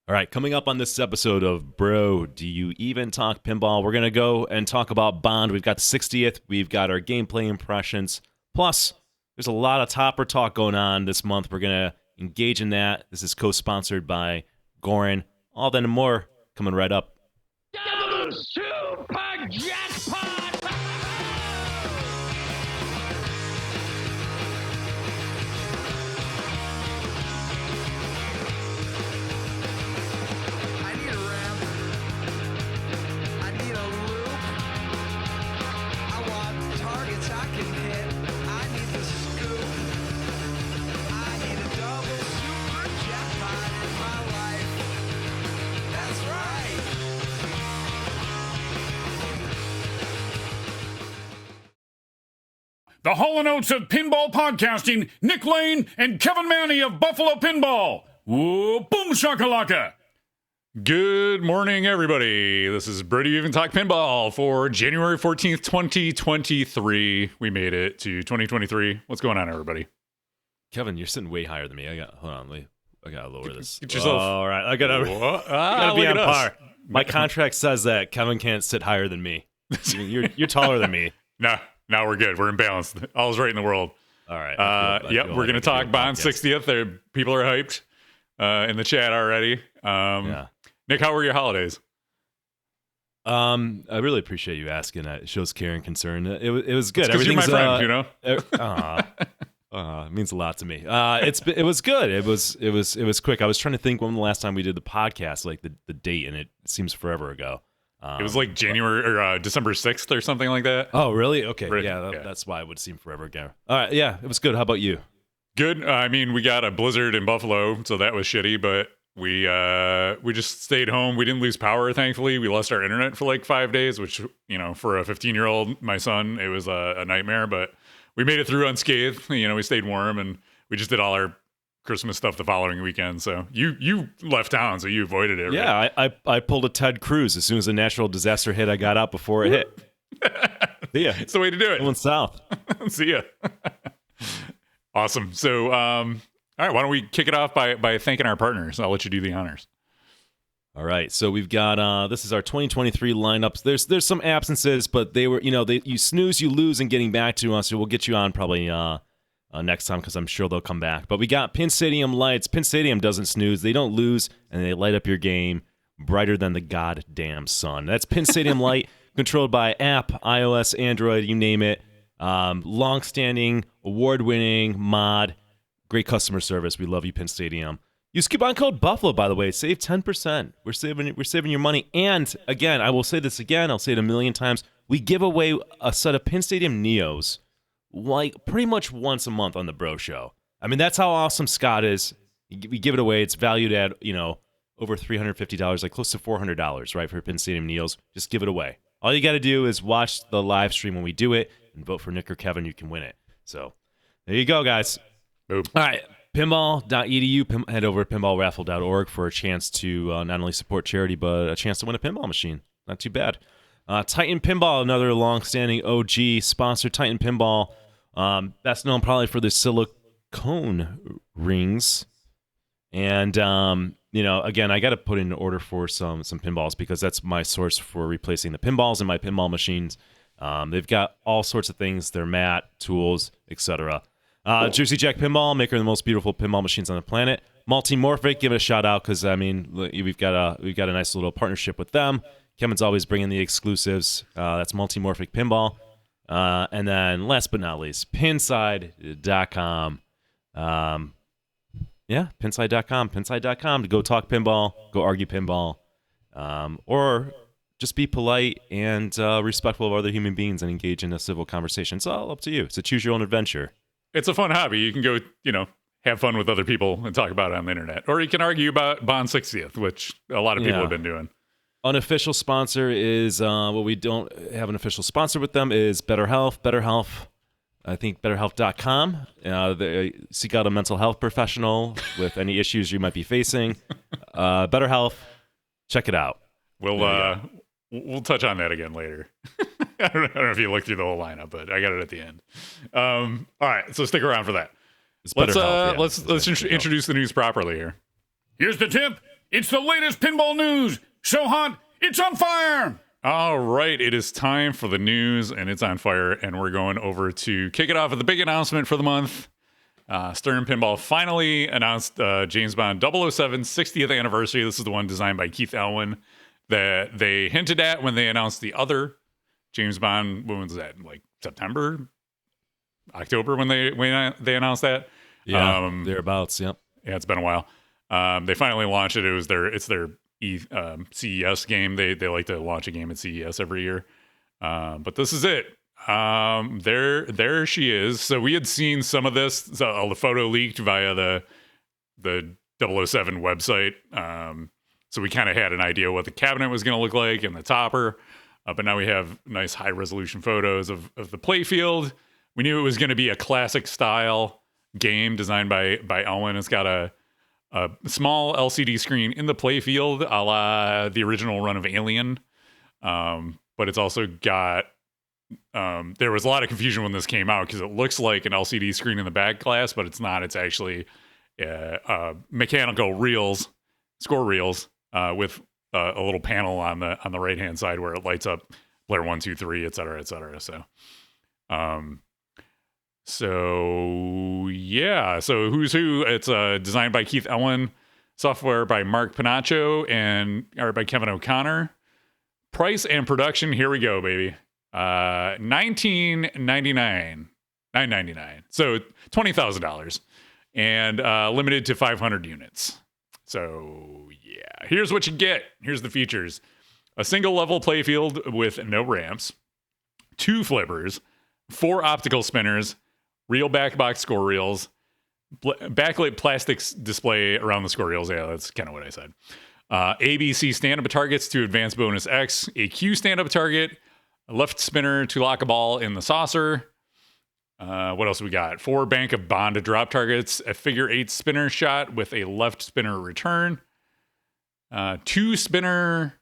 All right, coming up on this episode of Bro, Do You Even Talk Pinball? We're going to go and talk about Bond. We've got the 60th. We've got our gameplay impressions. Plus, there's a lot of topper talk going on this month. We're going to engage in that. This is co-sponsored by Gorin. All that and more coming right up. Double super jackpot! I need a ramp. I need a loop. I want targets I can hit. I need the scoop. I need a double super jackpot in my life. That's right. The Hall & Oates of pinball podcasting, Nick Lane and Kevin Manny of Buffalo Pinball. Whoa, boom shakalaka. Good morning, everybody. This is Brody Even Talk Pinball for January 14th, 2023. We made it to 2023. What's going on, everybody? Kevin, you're sitting way higher than me. Hold on, I got to lower this. Get yourself. All right, I got to be on par. My contract says that Kevin can't sit higher than me. You're taller than me. No, we're good. We're in balance. All's right in the world. All right. Yep, we're going to talk Bond 60th. People are hyped in the chat already. Yeah. Nick, how were your holidays? I really appreciate you asking that. It shows care and concern. It was good. Because you're my friend, you know? It means a lot to me. It was good. It was quick. I was trying to think when the last time we did the podcast, like the date, and it seems forever ago. It was like January or December 6th or something like that. Oh, really? Okay. Right, Yeah, yeah. that's why it would seem forever ago. All right. Yeah, it was good. How about you? Good. I mean, we got a blizzard in Buffalo, so that was shitty, but we just stayed home. We didn't lose power, thankfully. We lost our internet for like 5 days, which, you know, for a 15-year-old, my son, it was a nightmare, but we made it through unscathed. You know, we stayed warm, and we just did all our Christmas stuff the following weekend. So you left town, so you avoided it. Yeah, right? I pulled a Ted Cruz. As soon as the natural disaster hit, I got out before it hit. See ya. It's the way to do it. Going south. See ya. Awesome. So, all right, why don't we kick it off by thanking our partners? I'll let you do the honors. All right, so we've got this is our 2023 lineups. There's some absences, but they were, you snooze, you lose in getting back to us. So we'll get you on probably next time because I'm sure they'll come back. But we got Pin Stadium lights. Pin Stadium doesn't snooze. They don't lose, and they light up your game brighter than the goddamn sun. That's Pin Stadium light, controlled by app, iOS, Android, you name it. Long-standing, award-winning mod. Great customer service. We love you, Pin Stadium. Use coupon code Buffalo, by the way. Save 10%. We're saving your money. And again, I will say this again. I'll say it a million times. We give away a set of Pin Stadium Neos like pretty much once a month on the Bro Show. I mean, that's how awesome Scott is. We give it away. It's valued at, over $350, like close to $400, right, for Pin Stadium Neos. Just give it away. All you got to do is watch the live stream when we do it and vote for Nick or Kevin. You can win it. So there you go, guys. Boom. All right. Pinball.edu. Head over to pinballraffle.org for a chance to not only support charity, but a chance to win a pinball machine. Not too bad. Titan Pinball, another long-standing OG sponsor. Titan Pinball, best known probably for the silicone rings. And, again, I got to put in an order for some pinballs because that's my source for replacing the pinballs in my pinball machines. They've got all sorts of things. They're mat, tools, etc. Jersey Jack Pinball, maker of the most beautiful pinball machines on the planet. Multimorphic, give it a shout out because we've got a nice little partnership with them. Kevin's always bringing the exclusives. That's Multimorphic Pinball, and then last but not least, Pinside.com. Pinside.com to go talk pinball, go argue pinball, or just be polite and respectful of other human beings and engage in a civil conversation. It's all up to you. It's a choose your own adventure. It's a fun hobby. You can go, have fun with other people and talk about it on the internet. Or you can argue about Bond 60th, which a lot of people have been doing. Unofficial sponsor is, we don't have an official sponsor with them, is BetterHealth. BetterHealth, I think BetterHealth.com. They seek out a mental health professional with any issues you might be facing. BetterHealth, check it out. We'll touch on that again later. I don't know if you looked through the whole lineup, but I got it at the end. All right, so stick around for that. Let's introduce the news properly here. Here's the tip. It's the latest pinball news. So hot, it's on fire. All right, it is time for the news, and it's on fire, and we're going over to kick it off with the big announcement for the month. Stern Pinball finally announced James Bond 007 60th anniversary. This is the one designed by Keith Elwin that they hinted at when they announced the other James Bond. When was that? Like September, October when they announced that. Yeah, thereabouts. Yep. Yeah, it's been a while. They finally launched it. It's their CES game. They like to launch a game at CES every year. But this is it. There she is. So we had seen some of this. The photo leaked via the 007 website. So we kind of had an idea what the cabinet was going to look like and the topper. But now we have nice high resolution photos of the playfield. We knew it was going to be a classic style game designed by Elwin. It's got a small LCD screen in the playfield, a la the original run of Alien. But it's also got, there was a lot of confusion when this came out because it looks like an LCD screen in the back glass, but it's not. It's actually mechanical reels, score reels, with a little panel on the right hand side where it lights up player 1, 2, 3, et cetera, et cetera. So yeah, so who's who? It's designed by Keith Elwin, software by Mark Panacho, and art by Kevin O'Connor. Price and production, here we go, baby. $19.99, $9.99, so $20,000, and limited to 500 units. So yeah, here's what you get. Here's the features: a single level playfield with no ramps, 2 flippers, 4 optical spinners, real backbox score reels, backlit plastics display around the score reels. Yeah, that's kind of what I said. ABC stand-up targets to advanced bonus X, a Q stand-up target, a left spinner to lock a ball in the saucer. What else we got? 4 bank of bonded drop targets, a figure 8 spinner shot with a left spinner return, 2 center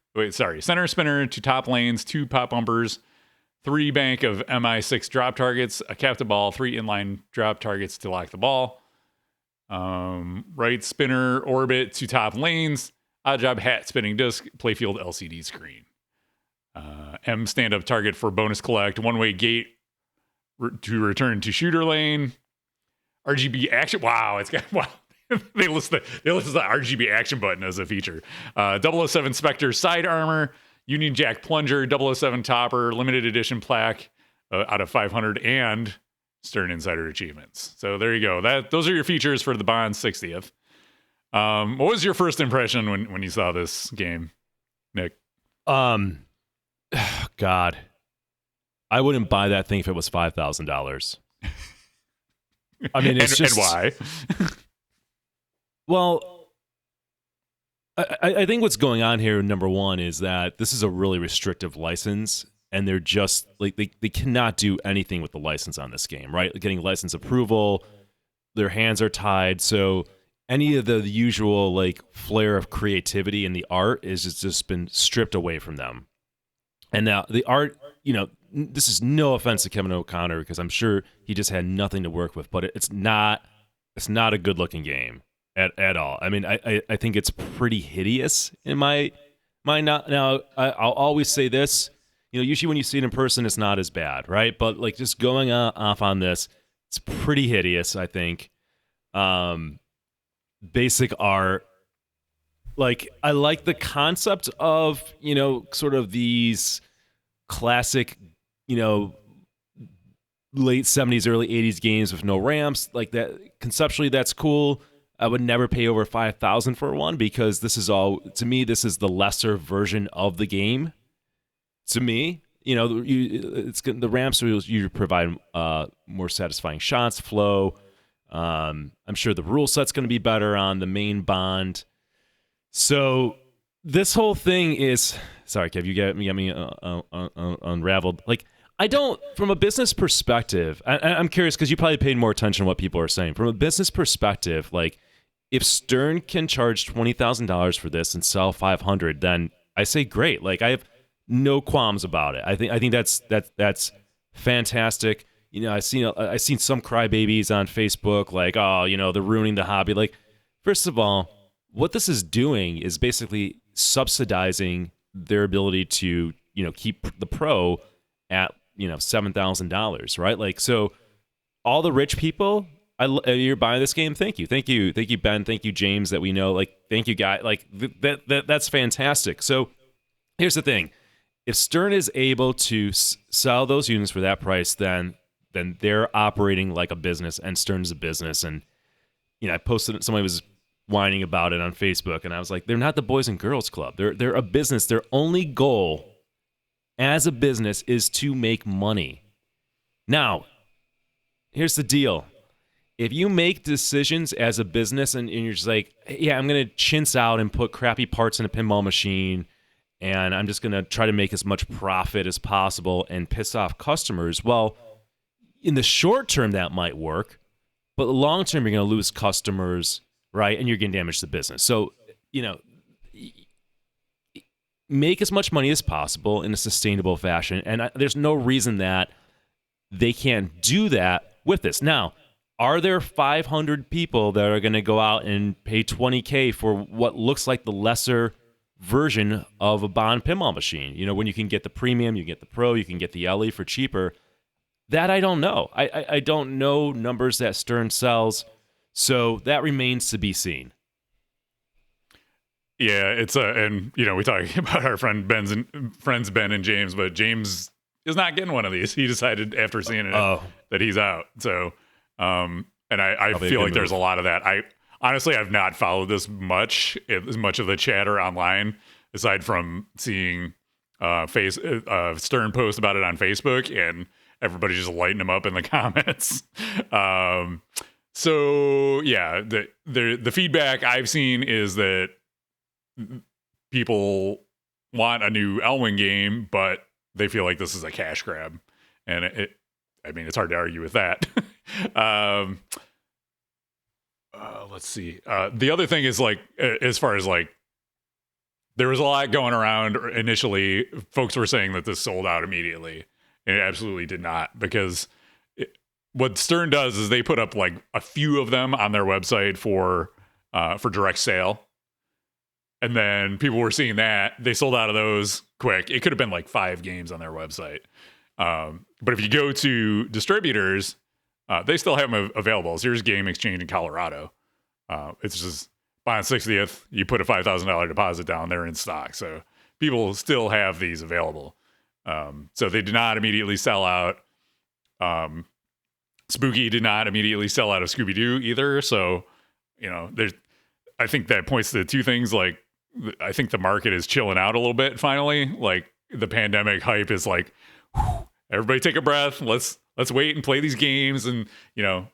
spinner to top lanes, 2 pop bumpers, 3 bank of MI6 drop targets, a captive ball, 3 inline drop targets to lock the ball, right spinner orbit to top lanes, odd job hat spinning disc, playfield LCD screen, M stand-up target for bonus collect, one-way gate to return to shooter lane, RGB action. Wow, it's got wow. They list the RGB action button as a feature. 007 Spectre side armor, Union Jack plunger, 007 topper, limited edition plaque out of 500, and Stern Insider achievements. So there you go. Those are your features for the Bond 60th. What was your first impression when you saw this game, Nick? God, I wouldn't buy that thing if it was $5,000. I mean, it's and why? Well, I think what's going on here, number one, is that this is a really restrictive license, and they're just like they cannot do anything with the license on this game, right? Getting license approval, their hands are tied. So any of the usual like flair of creativity in the art is just been stripped away from them. And now the art, this is no offense to Kevin O'Connor because I'm sure he just had nothing to work with, but it's not a good looking game at all. I mean, I think it's pretty hideous in my mind. Now I'll always say this, usually when you see it in person, it's not as bad, right? But like just going off on this, it's pretty hideous, I think. Basic art. Like, I like the concept of, sort of these classic, late 70s, early 80s games with no ramps. Like that, conceptually, that's cool. I would never pay over $5,000 for one because this is the lesser version of the game. To me, the ramps will usually provide more satisfying shots, flow. I'm sure the rule set's going to be better on the main Bond. So this whole thing is, sorry, Kev, you got me unraveled. Like, I don't, from a business perspective, I'm curious because you probably paid more attention to what people are saying. From a business perspective, like, if Stern can charge $20,000 for this and sell 500, then I say great. Like, I have no qualms about it. I think that's fantastic. I've seen some crybabies on Facebook like, oh, they're ruining the hobby. Like, first of all, what this is doing is basically subsidizing their ability to, keep the pro at, $7,000, right? Like, so all the rich people, you're buying this game. Thank you, Ben. Thank you, James, that we know. Like, thank you, guy. Like, that's fantastic. So here's the thing: if Stern is able to sell those units for that price, then they're operating like a business, and Stern's a business. And I posted, somebody was whining about it on Facebook, and I was like, they're not the Boys and Girls Club. They're a business. Their only goal as a business is to make money. Now, here's the deal. If you make decisions as a business and you're just like, yeah, I'm going to chintz out and put crappy parts in a pinball machine, and I'm just going to try to make as much profit as possible and piss off customers, well, in the short term, that might work, but the long term, you're going to lose customers, right? And you're going to damage the business. So, make as much money as possible in a sustainable fashion. And there's no reason that they can't do that with this. Now, are there 500 people that are going to go out and pay $20K for what looks like the lesser version of a Bond pinball machine? When you can get the premium, you get the pro, you can get the LE for cheaper. That I don't know. I don't know numbers that Stern sells, so that remains to be seen. Yeah, it's and we talk about our friends Ben and James, but James is not getting one of these. He decided after seeing it that he's out. So, and I feel like there's a lot of that. I've not followed this much of the chatter online, aside from seeing Stern post about it on Facebook and everybody just lighting him up in the comments. So yeah, the feedback I've seen is that people want a new Elwing game, but they feel like this is a cash grab, and it's hard to argue with that. Let's see. The other thing is, like, as far as like, there was a lot going around initially. Folks were saying that this sold out immediately, and it absolutely did not, because what Stern does is they put up like a few of them on their website for direct sale. And then people were seeing that. They sold out of those quick. It could have been like 5 games on their website. But if you go to distributors, they still have them available. So here's Game Exchange in Colorado. It's just buy on 60th, you put a $5,000 deposit down, they're in stock. So people still have these available. So they did not immediately sell out. Spooky did not immediately sell out of Scooby-Doo either. So, I think that points to 2 things. Like, I think the market is chilling out a little bit finally. Like, the pandemic hype is like, whew, everybody take a breath. Let's wait and play these games. And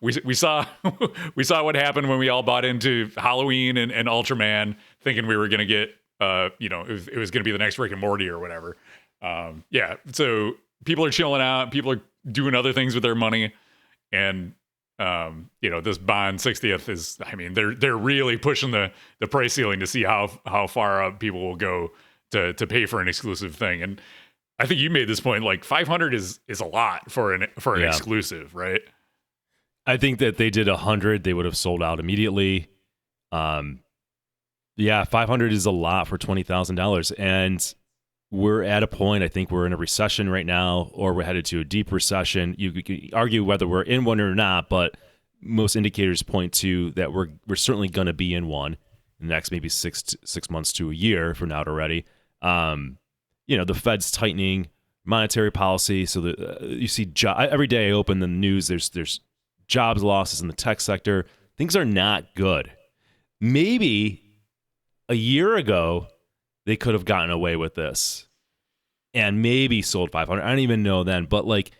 we saw what happened when we all bought into Halloween and Ultraman, thinking we were gonna get it was gonna be the next Rick and Morty or whatever. So people are chilling out. People are doing other things with their money, and this Bond 60th is, they're really pushing the price ceiling to see how far up people will go to pay for an exclusive thing. And I think you made this point, like 500 is a lot for an exclusive, right? I think that they did 100, they would have sold out immediately. 500 is a lot for $20,000. And we're at a point, I think we're in a recession right now, or we're headed to a deep recession. You could argue whether we're in one or not, but most indicators point to that we're certainly going to be in one in the next maybe 6 months to a year from now already. The Fed's tightening monetary policy, so that you see every day I open the news, there's jobs losses in the tech sector. Things are not good. Maybe a year ago they could have gotten away with this and maybe sold 500. I don't even know then, but like,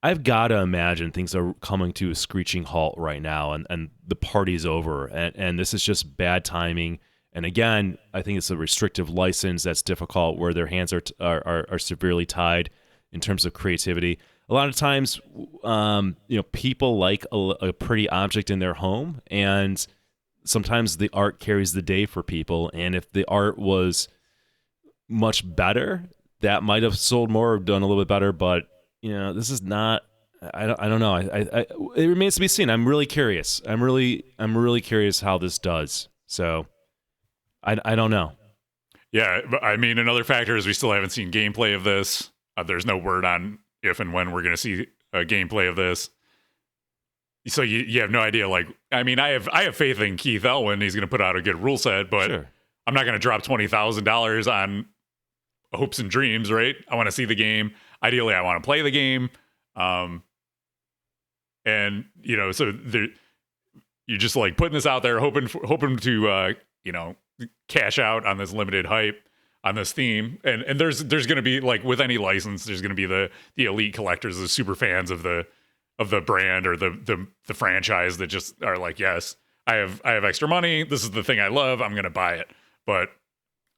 I've got to imagine things are coming to a screeching halt right now, and the party's over, and this is just bad timing. And again, I think it's a restrictive license that's difficult, where their hands are severely tied in terms of creativity. A lot of times, people like a pretty object in their home, and sometimes the art carries the day for people. And if the art was much better, that might have sold more or done a little bit better. But this is not. I don't know. It remains to be seen. I'm really curious. I'm really curious how this does. So, I don't know. Yeah, but I mean, another factor is we still haven't seen gameplay of this. There's no word on if and when we're going to see gameplay of this. So you have no idea. Like, I mean, I have faith in Keith Elwin. He's going to put out a good rule set, but Sure. I'm not going to drop $20,000 on hopes and dreams, right? I want to see the game. Ideally, I want to play the game. And so you're just like putting this out there, hoping to cash out on this limited hype on this theme. And there's going to be, like with any license, there's going to be the elite collectors, the super fans of the brand or the franchise that just are like, yes, I have extra money. This is the thing I love. I'm going to buy it. But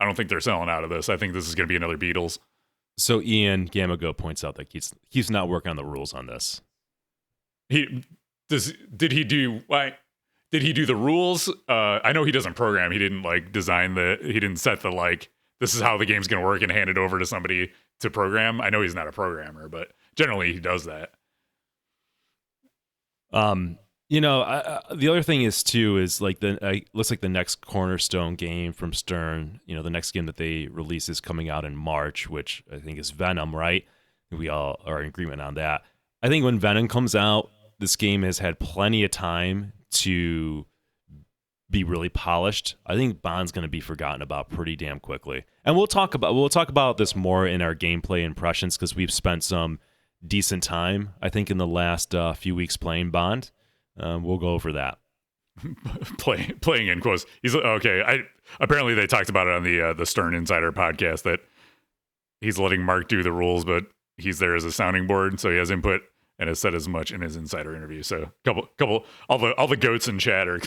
I don't think they're selling out of this. I think this is going to be another Beatles. So Ian Gamago points out that he's not working on the rules on this. Did he do the rules? I know he doesn't program. He didn't he didn't set the this is how the game's going to work and hand it over to somebody to program. I know he's not a programmer, but generally he does that. The other thing is like looks like the next cornerstone game from Stern, the next game that they release is coming out in March, which I think is Venom, right? We all are in agreement on that. I think when Venom comes out, this game has had plenty of time to be really polished. I think Bond's going to be forgotten about pretty damn quickly. And we'll talk about this more in our gameplay impressions because we've spent some decent time, I think, in the last few weeks playing Bond. We'll go over that. Playing in quotes. He's okay. Apparently they talked about it on the Stern Insider podcast that he's letting Mark do the rules, but he's there as a sounding board, so he has input and has said as much in his insider interview. So couple all the goats in chat are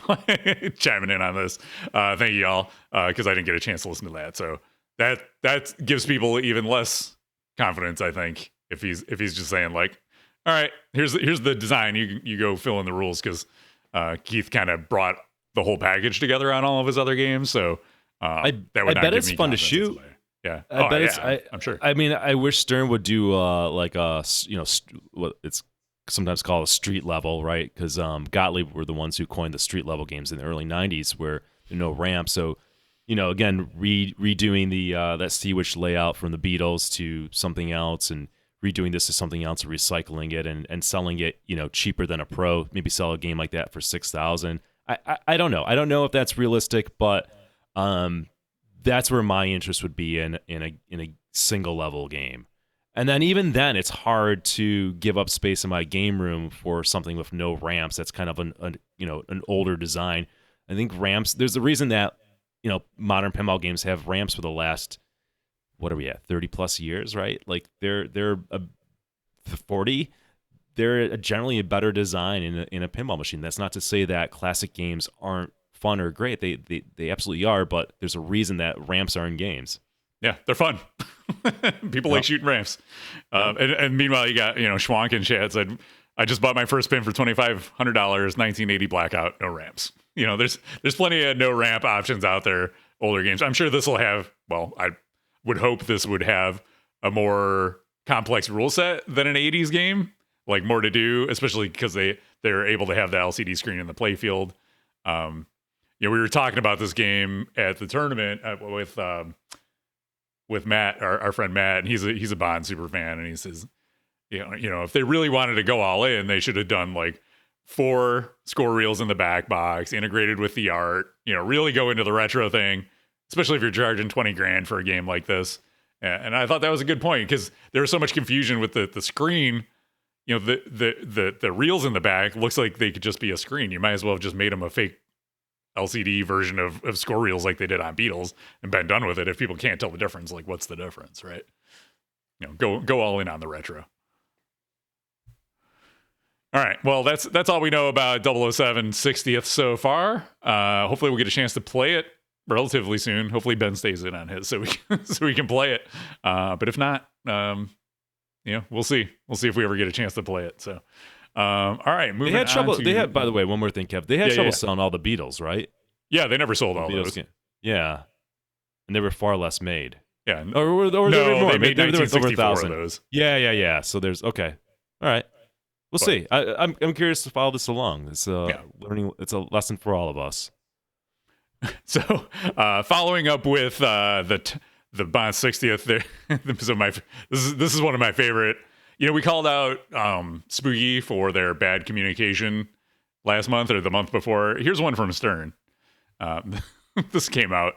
chiming in on this. Thank you all because I didn't get a chance to listen to that. So that gives people even less confidence, I think, if he's just saying like, all right, here's the design. You go fill in the rules because Keith kind of brought the whole package together on all of his other games. So I bet it's fun to shoot. Yeah, I'm sure. I mean, I wish Stern would do what it's sometimes called a street level, right? Because Gottlieb were the ones who coined the street level games in the early '90s, where there are no ramps. So, again, redoing the that Sea Witch layout from the Beatles to something else, and redoing this to something else, recycling it and selling it, cheaper than a pro. Maybe sell a game like that for $6,000. I don't know. I don't know if that's realistic, but that's where my interest would be in a single level game. And then even then, it's hard to give up space in my game room for something with no ramps. That's kind of an older design. I think ramps. There's a reason that modern pinball games have ramps for the last, what are we at, 30 plus years, right? Like they're 40. They're generally a better design in a pinball machine. That's not to say that classic games aren't fun or great. They absolutely are, but there's a reason that ramps are in games. Yeah, they're fun. People like shooting ramps. And meanwhile, you got Schwank in chat said, I just bought my first pin for $2,500, 1980 blackout, no ramps. There's plenty of no ramp options out there. Older games. I'm sure this will have. Well, I would hope this would have a more complex rule set than an 80s game, like more to do, especially because they're able to have the LCD screen in the playfield. We were talking about this game at the tournament with Matt, our friend Matt, and he's a Bond super fan, and he says, if they really wanted to go all in, they should have done like 4 score reels in the back box, integrated with the art, really go into the retro thing, especially if you're charging $20,000 for a game like this. And I thought that was a good point because there was so much confusion with the screen. The reels in the back looks like they could just be a screen. You might as well have just made them a fake LCD version of score reels like they did on Beatles and been done with it. If people can't tell the difference, like what's the difference, right? Go all in on the retro. All right. Well, that's all we know about 007 60th so far. Hopefully we'll get a chance to play it relatively soon. Hopefully Ben stays in on his so we can play it. But if not, we'll see. We'll see if we ever get a chance to play it. So, all right. Moving they had trouble. on to, they had, by the way, one more thing, Kev. They had trouble selling all the Beatles, right? Yeah, they never sold all those. Yeah, and they were far less made. Yeah, or no, they were more. They made there was over 1964 1,000 of those. Yeah. So there's okay. All right. We'll see. I'm curious to follow this along. It's learning. It's a lesson for all of us. So, following up with the Bond 60th, this is one of my favorite. You know, we called out Spooky for their bad communication last month or the month before. Here's one from Stern. This came out.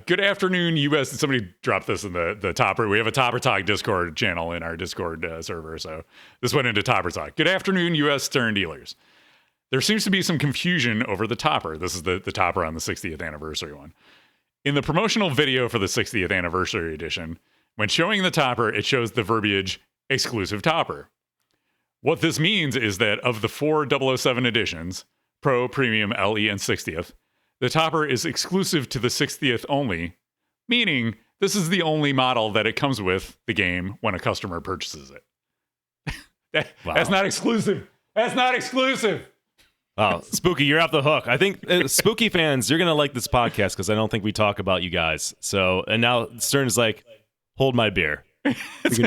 Good afternoon, U.S. Somebody dropped this in the Topper. We have a Topper Talk Discord channel in our Discord server, so this went into Topper Talk. Good afternoon, U.S. Stern dealers. There seems to be some confusion over the Topper. This is the Topper on the 60th anniversary one. In the promotional video for the 60th anniversary edition, when showing the Topper, it shows the verbiage exclusive Topper. What this means is that of the 4 007 editions, Pro, Premium, LE, and 60th, the Topper is exclusive to the 60th only, meaning this is the only model that it comes with the game when a customer purchases it. That's not exclusive. That's not exclusive. Oh, Spooky, you're off the hook. I think Spooky fans, you're going to like this podcast because I don't think we talk about you guys. So, and now Stern's like, hold my beer.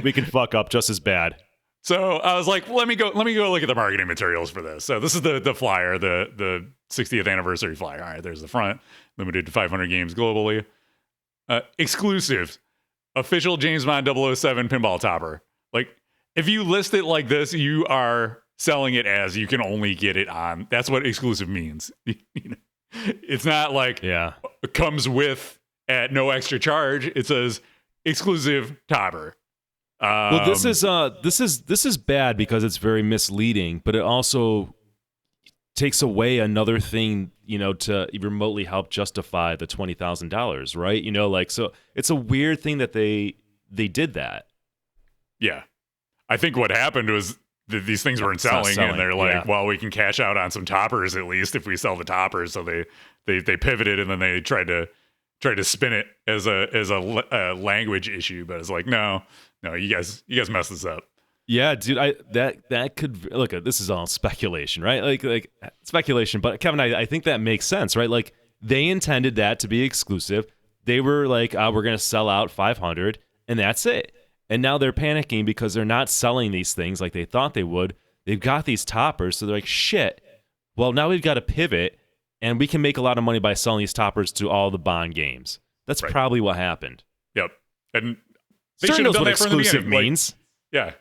We can fuck up just as bad. So I was like, let me go look at the marketing materials for this. So this is the flyer, the 60th anniversary flyer. All right, there's the front, limited to 500 games globally. Exclusive, official James Bond 007 pinball topper. Like, if you list it like this, you are selling it as you can only get it on. That's what exclusive means. It's not like it comes with at no extra charge. It says exclusive topper. Well, this is bad because it's very misleading, but it also takes away another thing, to remotely help justify the $20,000, right? So it's a weird thing that they did that. Yeah, I think what happened was these things weren't selling, and they're like, well, we can cash out on some toppers at least if we sell the toppers. So they pivoted, and then they tried to spin it as a language issue, but it's like, no, you guys messed this up. Yeah, dude, that could look. This is all speculation, right? Like speculation, but Kevin, I think that makes sense, right? Like they intended that to be exclusive. They were like, we're gonna sell out 500, and that's it. And now they're panicking because they're not selling these things like they thought they would. They've got these toppers, so they're like, shit. Well, now we've got to pivot, and we can make a lot of money by selling these toppers to all the Bond games. That's probably what happened. Yep, and they should have knows done what that from the exclusive beginning. means. Yeah.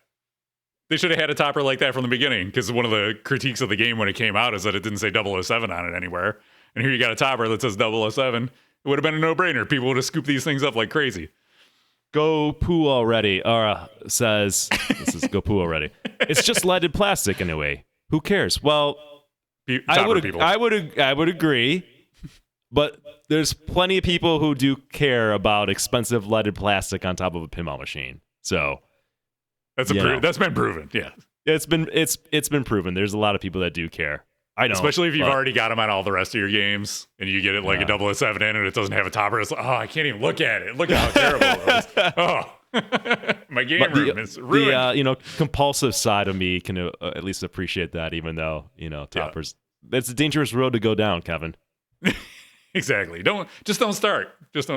They should have had a topper like that from the beginning, because one of the critiques of the game when it came out is that it didn't say 007 on it anywhere. And here you got a topper that says 007. It would have been a no-brainer. People would have scooped these things up like crazy. Go poo already. Ara says, this is go poo already. It's just leaded plastic anyway. Who cares? Well, I would agree, but there's plenty of people who do care about expensive leaded plastic on top of a pinball machine. So that's been proven. Yeah, it's been proven. There's a lot of people that do care. I know, especially if you've already got them on all the rest of your games, and you get it like a 007 in, and it doesn't have a topper. It's like, I can't even look at it. Look how terrible it is. My game room is ruined. The compulsive side of me can at least appreciate that, even though toppers. That's a dangerous road to go down, Kevin. Exactly. Don't start. Just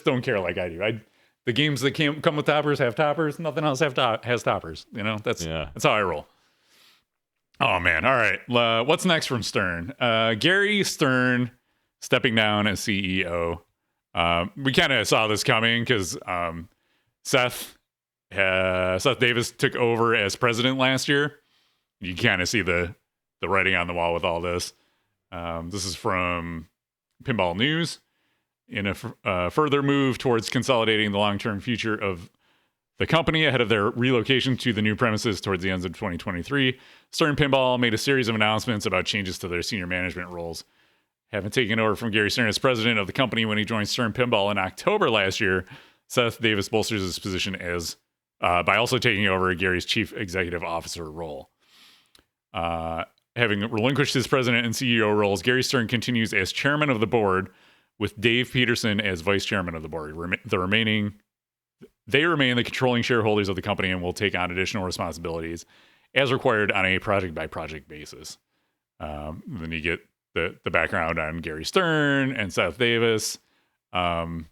don't care like I do. The games that come with toppers have toppers. Nothing else has toppers. That's how I roll. Oh man! All right. What's next from Stern? Gary Stern stepping down as CEO. We kind of saw this coming because Seth Davis took over as president last year. You kind of see the writing on the wall with all this. This is from Pinball News. In a further move towards consolidating the long-term future of the company ahead of their relocation to the new premises towards the end of 2023, Stern Pinball made a series of announcements about changes to their senior management roles. Having taken over from Gary Stern as president of the company when he joined Stern Pinball in October last year, Seth Davis bolsters his position as by also taking over Gary's chief executive officer role. Having relinquished his president and CEO roles, Gary Stern continues as chairman of the board, with Dave Peterson as vice chairman of the board. They remain the controlling shareholders of the company and will take on additional responsibilities as required on a project-by-project basis. Then you get the background on Gary Stern and Seth Davis. Also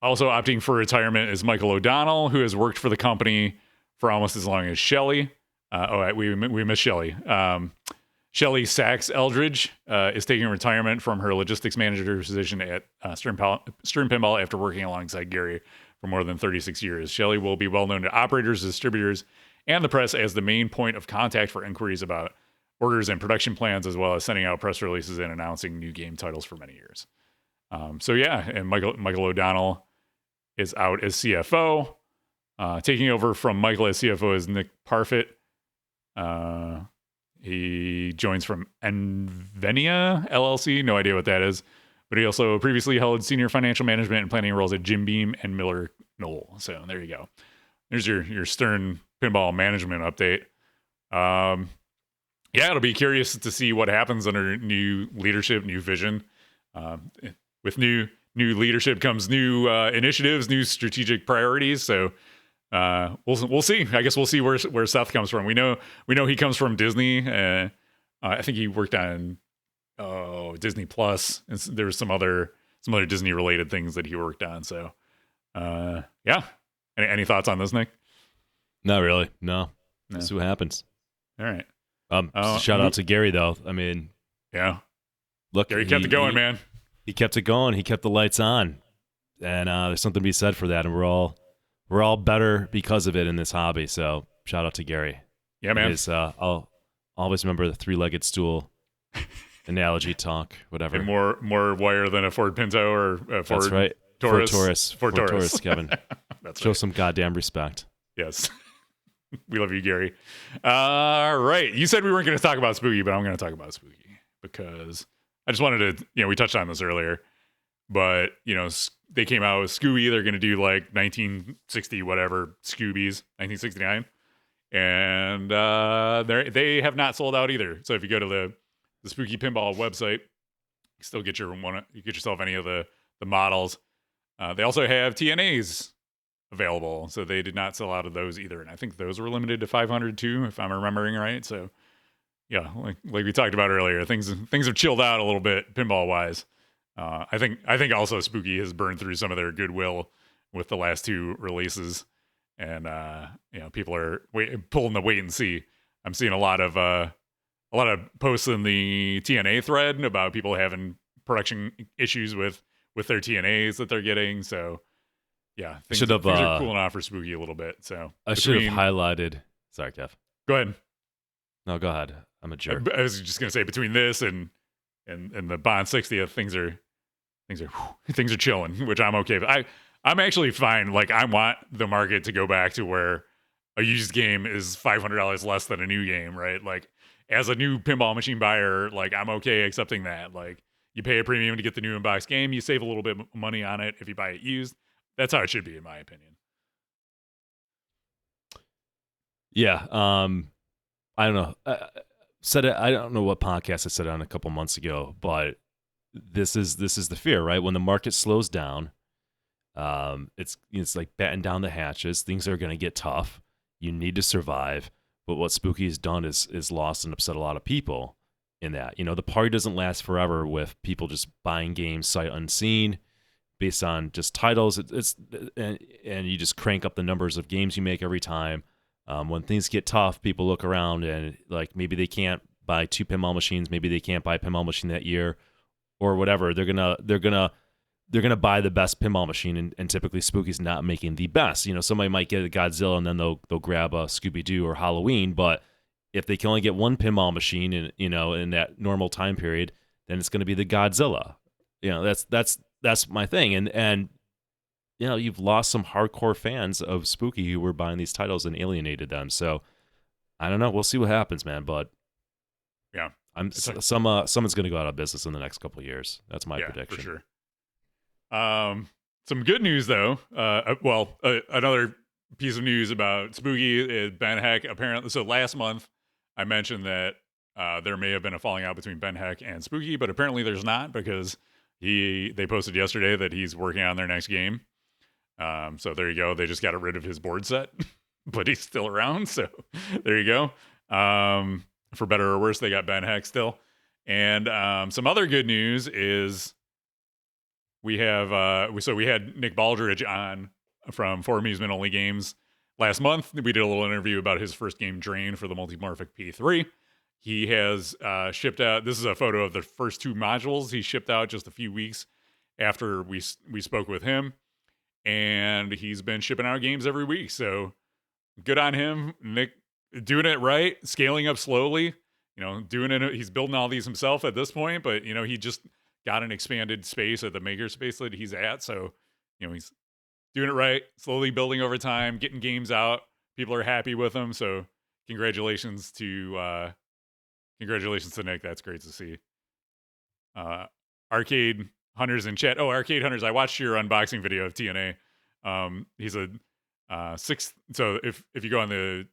opting for retirement is Michael O'Donnell, who has worked for the company for almost as long as Shelley. We miss Shelley. Shelley Sachs Eldridge is taking retirement from her logistics manager position at Stern Pinball after working alongside Gary for more than 36 years. Shelley will be well known to operators, distributors, and the press as the main point of contact for inquiries about orders and production plans, as well as sending out press releases and announcing new game titles for many years. And Michael O'Donnell is out as CFO. Taking over from Michael as CFO is Nick Parfit. He joins from Envenia LLC. No idea what that is. But he also previously held senior financial management and planning roles at Jim Beam and Miller Knoll. So there you go. There's your Stern Pinball management update. It'll be curious to see what happens under new leadership, new vision. With new leadership comes new initiatives, new strategic priorities. So we'll see. I guess we'll see where Seth comes from. We know he comes from Disney. I think he worked on Disney Plus, and there was some other Disney related things that he worked on. So Any thoughts on this, Nick? Not really. No. Let's see what happens. All right. Shout out to Gary though. I mean, yeah. Look, Gary kept it going, man. He kept it going. He kept the lights on, and there's something to be said for that. And we're all better because of it in this hobby. So shout out to Gary. Yeah, man. I'll always remember the three-legged stool analogy talk, whatever. And more wire than a Ford Pinto or a Ford That's right. Taurus. Ford Taurus, Kevin. That's Show right. some goddamn respect. Yes. We love you, Gary. All right. You said we weren't going to talk about Spooky, but I'm going to talk about Spooky because I just wanted to, we touched on this earlier, but, they came out with Scooby. They're going to do like 1960, whatever, Scoobies, 1969. And they have not sold out either. So if you go to the Spooky Pinball website, you still get you get yourself any of the models. They also have TNAs available, so they did not sell out of those either. And I think those were limited to 500 too, if I'm remembering right. So yeah, like we talked about earlier, things have chilled out a little bit pinball wise. I think also Spooky has burned through some of their goodwill with the last two releases, and people are pulling the wait and see. I'm seeing a lot of posts in the TNA thread about people having production issues with their TNAs that they're getting. So yeah, things are cooling off for Spooky a little bit. So I should have highlighted. Sorry, Kev. Go ahead. No, go ahead. I'm a jerk. I was just gonna say between this and the Bond 60th, things are chilling, which I'm okay with. I'm actually fine. Like, I want the market to go back to where a used game is $500 less than a new game, right? Like, as a new pinball machine buyer, like, I'm okay accepting that. Like, you pay a premium to get the new in-box game, you save a little bit of money on it if you buy it used. That's how it should be, in my opinion. Yeah. I don't know. I don't know what podcast I said it on a couple months ago, but this is the fear, right? When the market slows down, it's like batten down the hatches. Things are going to get tough. You need to survive. But what Spooky has done is lost and upset a lot of people in that. The party doesn't last forever with people just buying games sight unseen based on just titles. And you just crank up the numbers of games you make every time. When things get tough, people look around and like maybe they can't buy 2 pinball machines, maybe they can't buy a pinball machine that year, or whatever. They're gonna buy the best pinball machine, and typically Spooky's not making the best. Somebody might get a Godzilla and then they'll grab a Scooby Doo or Halloween, but if they can only get one pinball machine in that normal time period, then it's going to be the Godzilla. That's my thing, and you've lost some hardcore fans of Spooky who were buying these titles and alienated them. So I don't know. We'll see what happens, man. But yeah, someone's going to go out of business in the next couple of years. That's my prediction. For sure. Some good news though. Another piece of news about Spooky is Ben Heck. Apparently, so last month I mentioned that there may have been a falling out between Ben Heck and Spooky, but apparently there's not, because they posted yesterday that he's working on their next game. So there you go. They just got rid of his board set, but he's still around. So there you go. For better or worse, they got Ben Heck still. And some other good news is we had Nick Baldridge on from For Amusement Only Games last month. We did a little interview about his first game, Drain, for the Multimorphic P3. he has shipped out. This is a photo of the first 2 modules he shipped out just a few weeks after we spoke with him, and he's been shipping out games every week. So good on him, Nick, doing it right, scaling up slowly. Doing it. He's building all these himself at this point, but he just got an expanded space at the makerspace that he's at. So he's doing it right, slowly building over time, getting games out. People are happy with him. So congratulations to Nick. That's great to see. Arcade Hunters in chat. Oh, Arcade Hunters, I watched your unboxing video of TNA. He's a sixth. So if you go on the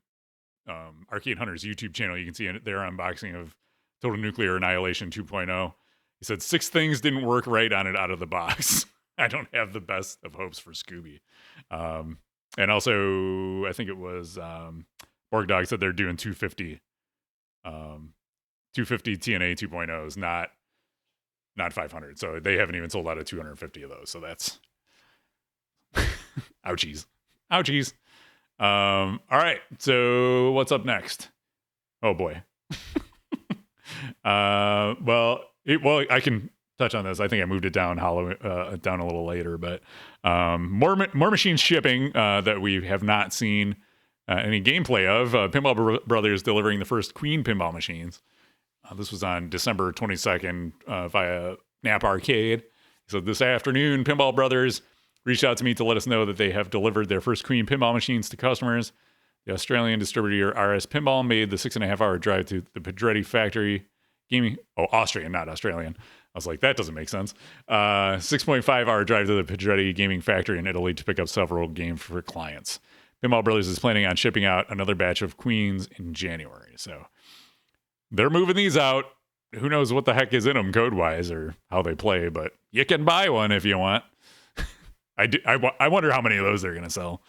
Arcade Hunters YouTube channel, you can see their unboxing of Total Nuclear Annihilation 2.0. He said 6 things didn't work right on it out of the box. I don't have the best of hopes for Scooby. And also, I think it was Borg Dog said they're doing 250 TNA 2.0s, not 500. So they haven't even sold out of 250 of those. So that's ouchies. All right. So what's up next? Oh boy. Well, I can touch on this. I think I moved it down down a little later, but more machines shipping that we have not seen any gameplay of. Pinball Brothers delivering the first Queen pinball machines. This was on December 22nd via Nap Arcade. So this afternoon, Pinball Brothers reached out to me to let us know that they have delivered their first Queen pinball machines to customers. The Australian distributor RS Pinball made the 6.5-hour drive to the Pedretti factory. Austrian, not Australian. I was like, that doesn't make sense. 6.5-hour drive to the Pedretti gaming factory in Italy to pick up several games for clients. Pinball Brothers is planning on shipping out another batch of Queens in January. So they're moving these out. Who knows what the heck is in them code-wise or how they play, but you can buy one if you want. I wonder how many of those they're going to sell.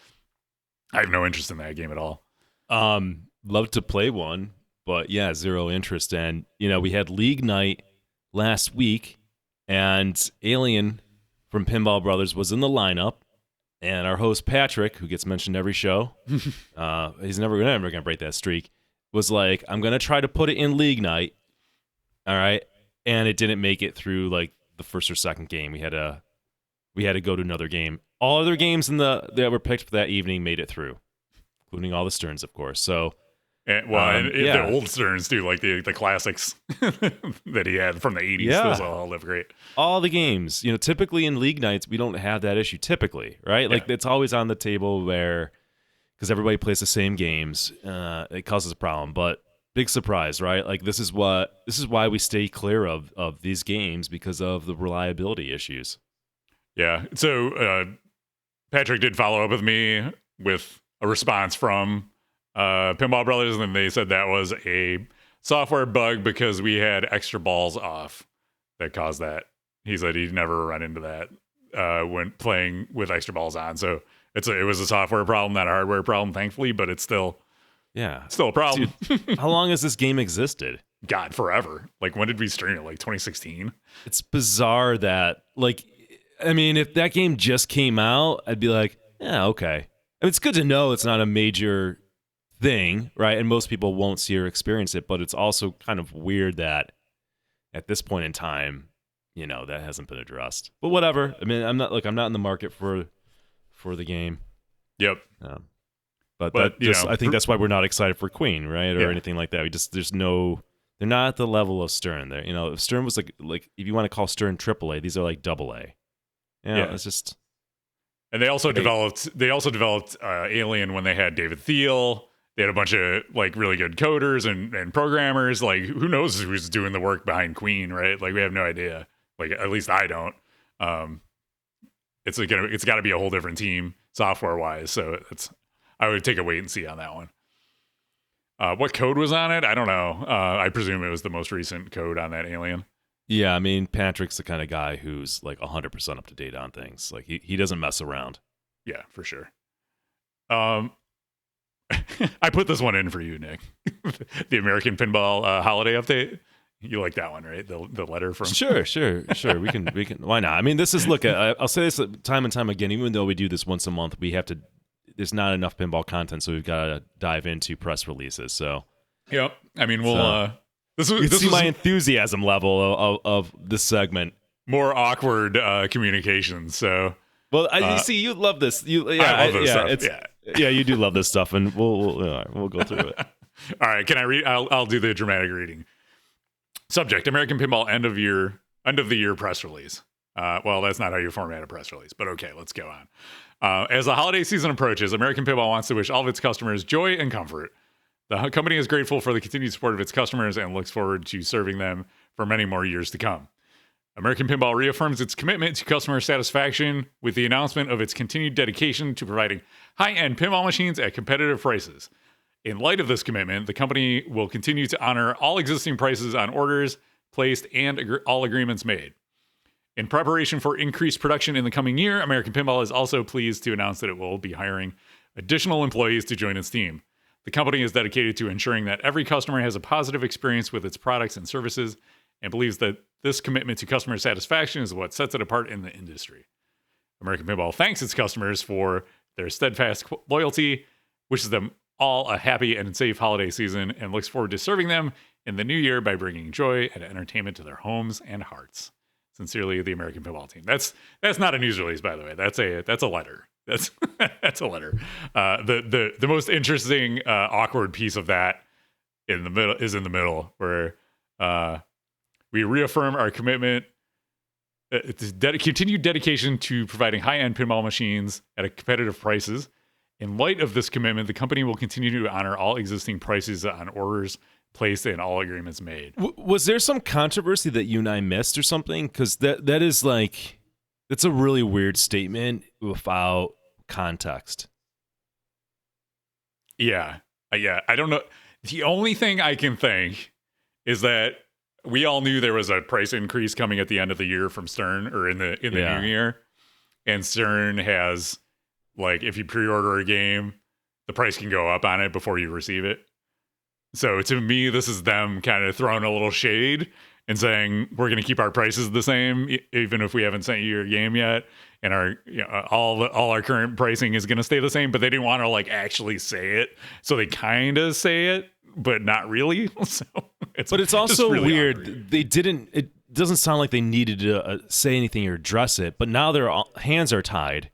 I have no interest in that game at all. Love to play one, but yeah, zero interest. And, we had League Night last week, and Alien from Pinball Brothers was in the lineup. And our host, Patrick, who gets mentioned every show, he's never going to break that streak, was like, I'm going to try to put it in League Night. All right. And it didn't make it through like the first or second game. We had to go to another game. All other games that were picked for that evening made it through, including all the Sterns, of course. So, the old Sterns too, like the classics that he had from the 80s. Yeah. Those all live great. All the games, typically in League Nights, we don't have that issue typically, right? Like it's always on the table because everybody plays the same games, it causes a problem. But big surprise, right? Like this is why we stay clear of these games, because of the reliability issues. Yeah. So Patrick did follow up with me with a response from Pinball Brothers, and they said that was a software bug because we had extra balls off that caused that. He said he'd never run into that when playing with extra balls on. So it was a software problem, not a hardware problem, thankfully, but it's still a problem. Dude, how long has this game existed? God, forever. Like, when did we stream it? Like 2016? It's bizarre that, if that game just came out, I'd be like, yeah, okay. It's good to know it's not a major thing, right? And most people won't see or experience it, but it's also kind of weird that at this point in time, that hasn't been addressed. But whatever. I'm not in the market for the game. Yep. But I think that's why we're not excited for Queen, right? Or anything like that. They're not at the level of Stern. If Stern was like if you want to call Stern AAA, these are like AA. It's just. And they also developed Alien when they had David Thiel. They had a bunch of really good coders and programmers. Like, who knows who's doing the work behind Queen, right? Like, we have no idea. Like, at least I don't. It's got to be a whole different team software wise. So I would take a wait and see on that one. What code was on it? I don't know. I presume it was the most recent code on that Alien. Yeah, Patrick's the kind of guy who's 100% up to date on things. Like he doesn't mess around. Yeah, for sure. I put this one in for you, Nick. The American Pinball holiday update. You like that one, right? The letter from. Sure. We can. Why not? This is I'll say this time and time again. Even though we do this once a month, we have to. There's not enough pinball content, so we've got to dive into press releases. So. Yep. We'll You this see was my enthusiasm level of this segment. more awkward communications. So Well, you see, you love this. I love this stuff. Yeah, you do love this stuff, and we'll go through it. All right, can I read? I'll do the dramatic reading. Subject: American Pinball end of the year press release. Well, that's not how you format a press release, but okay, let's go on. As the holiday season approaches, American Pinball wants to wish all of its customers joy and comfort. The company is grateful for the continued support of its customers and looks forward to serving them for many more years to come. American Pinball reaffirms its commitment to customer satisfaction with the announcement of its continued dedication to providing high-end pinball machines at competitive prices. In light of this commitment, the company will continue to honor all existing prices on orders placed and all agreements made. In preparation for increased production in the coming year, American Pinball is also pleased to announce that it will be hiring additional employees to join its team. The company is dedicated to ensuring that every customer has a positive experience with its products and services and believes that this commitment to customer satisfaction is what sets it apart in the industry. American Pinball thanks its customers for their steadfast loyalty, wishes them all a happy and safe holiday season, and looks forward to serving them in the new year by bringing joy and entertainment to their homes and hearts. Sincerely, the American Pinball team. That's not a news release, by the way. That's a letter. That's a letter. The most interesting awkward piece of that in the middle where we reaffirm our commitment. It's continued dedication to providing high-end pinball machines at competitive prices. In light of this commitment, the company will continue to honor all existing prices on orders placed and all agreements made. Was there some controversy that you and I missed or something? Because that is like, that's a really weird statement without context. Yeah. I don't know. The only thing I can think is that we all knew there was a price increase coming at the end of the year from Stern, or in the new year. And Stern has, like, if you pre-order a game, the price can go up on it before you receive it. So to me, this is them kind of throwing a little shade and saying, we're going to keep our prices the same, even if we haven't sent you your game yet. And all our current pricing is going to stay the same, but they didn't want to like actually say it. So they kind of say it, but not really. So it's also really weird. awkward. It doesn't sound like they needed to say anything or address it, but now their hands are tied.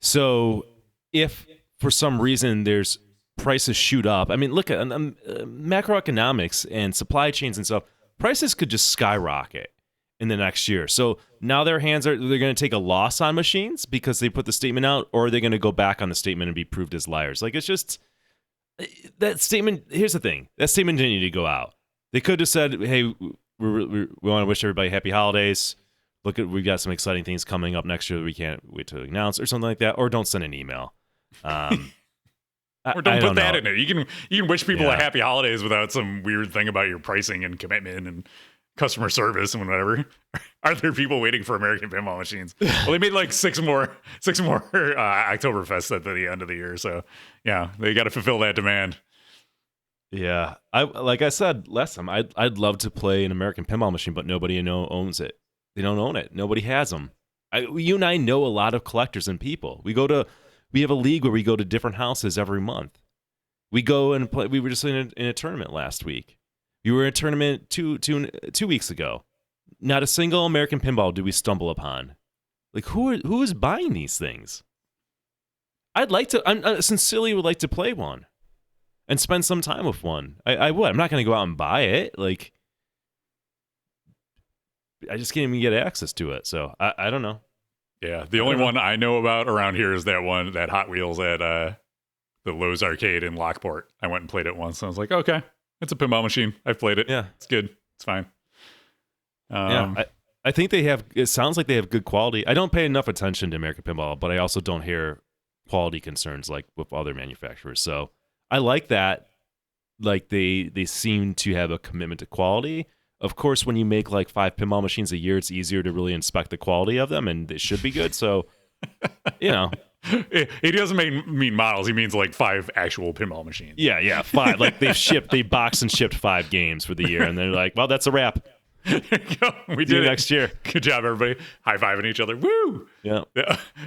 So if for some reason there's prices shoot up, I mean, look at macroeconomics and supply chains and stuff, prices could just skyrocket in the next year. So now they're going to take a loss on machines because they put the statement out, or are they going to go back on the statement and be proved as liars? Like, it's just, that statement, here's the thing, that statement didn't need to go out. They could have said, hey, we want to wish everybody happy holidays. Look, we've got some exciting things coming up next year that we can't wait to announce, or something like that. Or don't send an email. Or don't put that in it. You can wish people a happy holidays without some weird thing about your pricing and commitment and customer service and whatever. Are there people waiting for American Pinball machines? Well, they made like six more Oktoberfests at the end of the year. So yeah, they got to fulfill that demand. Yeah, like I said last time, I'd love to play an American Pinball machine, but nobody owns it. They don't own it. Nobody has them. You and I know a lot of collectors and people. We have a league where we go to different houses every month. We go and play. We were just in a tournament last week. You were in a tournament two weeks ago. Not a single American Pinball do we stumble upon. Like, who is buying these things? I sincerely would like to play one and spend some time with one. I would. I'm not going to go out and buy it. Like, I just can't even get access to it. So I don't know. Yeah, the only one I know about around here is that Hot Wheels at the Lowe's Arcade in Lockport. I went and played it once. And I was like, okay, it's a pinball machine. I've played it. Yeah, it's good. It's fine. I think it sounds like they have good quality. I don't pay enough attention to American Pinball, but I also don't hear quality concerns like with other manufacturers. So I like that. Like they seem to have a commitment to quality. Of course, when you make like 5 pinball machines a year, it's easier to really inspect the quality of them, and they should be good. So, you know. He doesn't mean models. He means like 5 actual pinball machines. Yeah, 5. Like they boxed and shipped 5 games for the year, and they're like, well, that's a wrap. There you go. We did it next year. Good job, everybody. High-fiving each other. Woo! Yeah.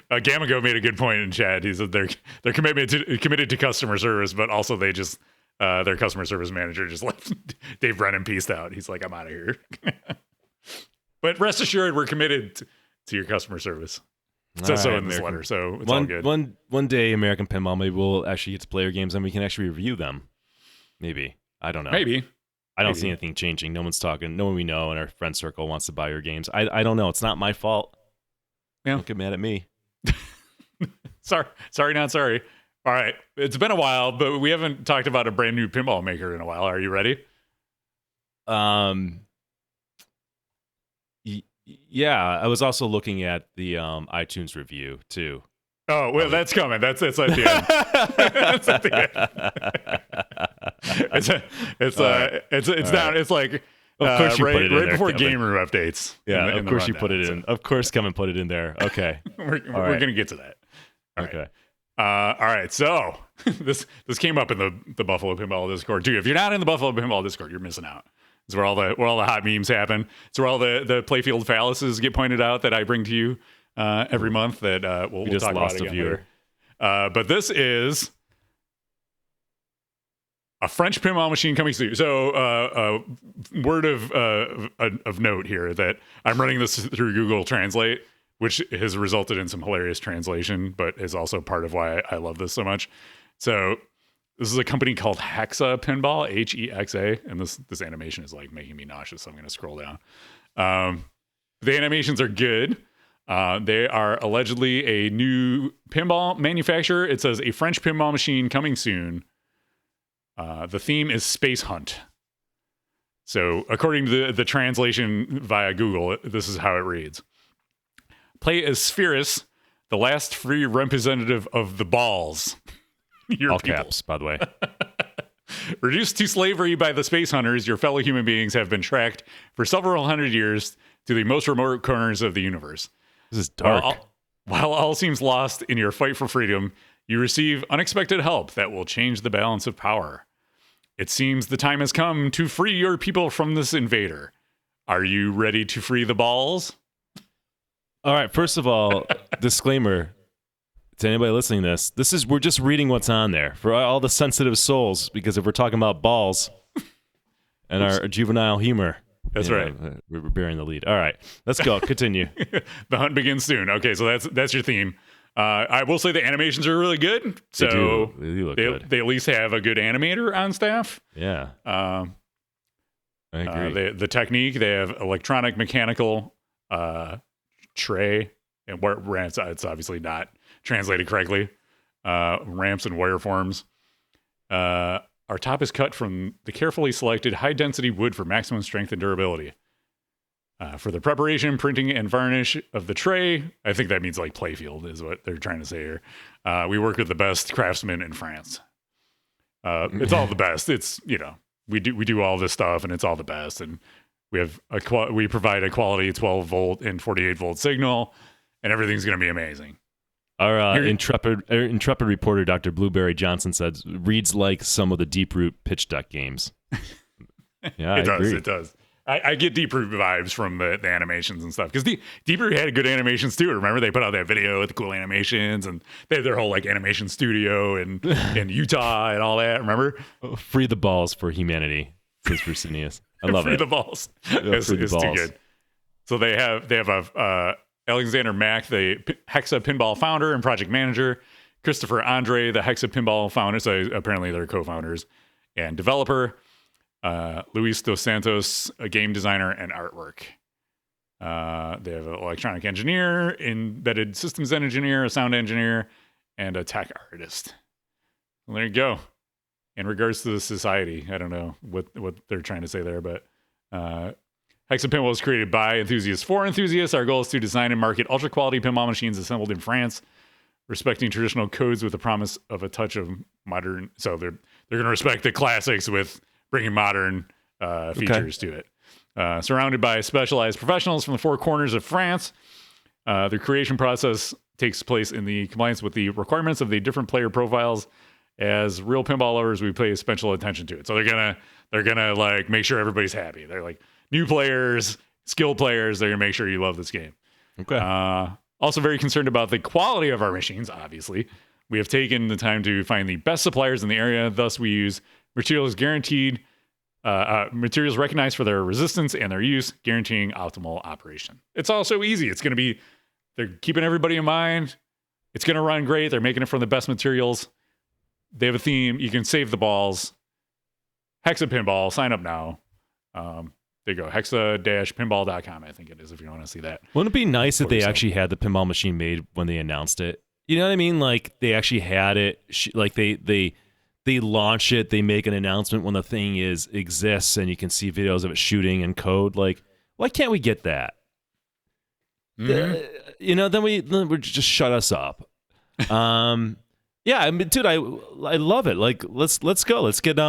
Gamago made a good point in chat. He said they're committed to customer service, but also they just their customer service manager just left. Dave Brennan pieced out. He's like, I'm out of here. But rest assured, we're committed to your customer service. So in this letter, so it's all good. One day, American Pinball, maybe we'll actually get to play your games and we can actually review them. Maybe. I don't know. Maybe. I don't see anything changing. No one's talking. No one we know in our friend circle wants to buy your games. I don't know. It's not my fault. Yeah. Don't get mad at me. Sorry, not sorry. All right. It's been a while, but we haven't talked about a brand new pinball maker in a while. Are you ready? Yeah. I was also looking at the iTunes review too. Oh, well, that's coming. That's at the end. That's at the end. It's down. It's like of course you put it in right there, before Kevin. Game Room updates. Yeah, in of the course you rundown, put it in. Of course, Kevin put it in there. Okay, we're gonna get to that. All right. Okay. All right. So this came up in the Buffalo Pinball Discord too. If you're not in the Buffalo Pinball Discord, you're missing out. It's where all the hot memes happen. It's where all the playfield fallacies get pointed out that I bring to you every month. That we'll just talk lost about a again viewer. later. But this is a French pinball machine coming soon. So, word of note here that I'm running this through Google Translate, which has resulted in some hilarious translation, but is also part of why I love this so much. So, this is a company called Hexa Pinball, Hexa, and this animation is like making me nauseous. So I'm going to scroll down. The animations are good. They are allegedly a new pinball manufacturer. It says a French pinball machine coming soon. The theme is Space Hunt. So, according to the translation via Google, this is how it reads. Play as Spherus, the last free representative of the balls. Your All people. caps, by the way. Reduced to slavery by the space hunters, your fellow human beings have been tracked for several hundred years to the most remote corners of the universe. This is dark. While all seems lost in your fight for freedom, you receive unexpected help that will change the balance of power. It seems the time has come to free your people from this invader. Are you ready to free the balls? All right. First of all, disclaimer to anybody listening to this: we're just reading what's on there for all the sensitive souls. Because if we're talking about balls and our juvenile humor, That's right. We're bearing the lead. All right, let's go. Continue. The hunt begins soon. Okay, so that's your theme. I will say the animations are really good. So They do look good. they at least have a good animator on staff. Yeah. I agree. The technique, they have electronic, mechanical, tray, and ramps. It's obviously not translated correctly. Ramps and wire forms. Our top is cut from the carefully selected high-density wood for maximum strength and durability. For the preparation, printing, and varnish of the tray, I think that means like playfield is what they're trying to say here. We work with the best craftsmen in France. It's all the best. It's, we do all this stuff and it's all the best. And we have we provide a quality 12 volt and 48 volt signal, and everything's going to be amazing. Our intrepid reporter, Dr. Blueberry Johnson, said reads like some of the Deep Root pitch deck games. Yeah, It does. I get Deep Root vibes from the animations and stuff, because Deep Root had good animations too. Remember, they put out that video with the cool animations, and they had their whole like animation studio in Utah and all that. Remember? Free the balls for humanity, says Brusinius. I love Free it. the balls. Free the It's balls. too good. So they have a Alexander Mack, the Hexa Pinball founder and project manager, Christopher Andre, the Hexa Pinball founder. So apparently they're co-founders and developer. Luis Dos Santos, a game designer and artwork. They have an electronic engineer, embedded systems engineer, a sound engineer, and a tech artist. Well, there you go. In regards to the society, I don't know what they're trying to say there, but Hexa Pinball was created by enthusiasts for enthusiasts. Our goal is to design and market ultra quality pinball machines assembled in France, respecting traditional codes with the promise of a touch of modern. So they're going to respect the classics with bringing modern features to it. Surrounded by specialized professionals from the four corners of France, the creation process takes place in the compliance with the requirements of the different player profiles. As real pinball lovers, we pay special attention to it. So they're gonna like make sure everybody's happy. They're like new players, skilled players. They're gonna make sure you love this game. Okay. Also very concerned about the quality of our machines. Obviously, we have taken the time to find the best suppliers in the area. Thus, we use Materials guaranteed. Materials recognized for their resistance and their use, guaranteeing optimal operation. It's also easy. It's going to be, they're keeping everybody in mind. It's going to run great. They're making it from the best materials. They have a theme. You can save the balls. Hexa Pinball. Sign up now. There you go. Hexa-pinball.com, I think it is, if you want to see that. Wouldn't it be nice if they actually had the pinball machine made when they announced it? You know what I mean? Like, they actually had it. Like, they launch it. They make an announcement when the thing exists, and you can see videos of it shooting and code. Like, why can't we get that? Mm-hmm. Then we just shut us up. Yeah, I mean, dude, I love it. Like, let's go. Let's get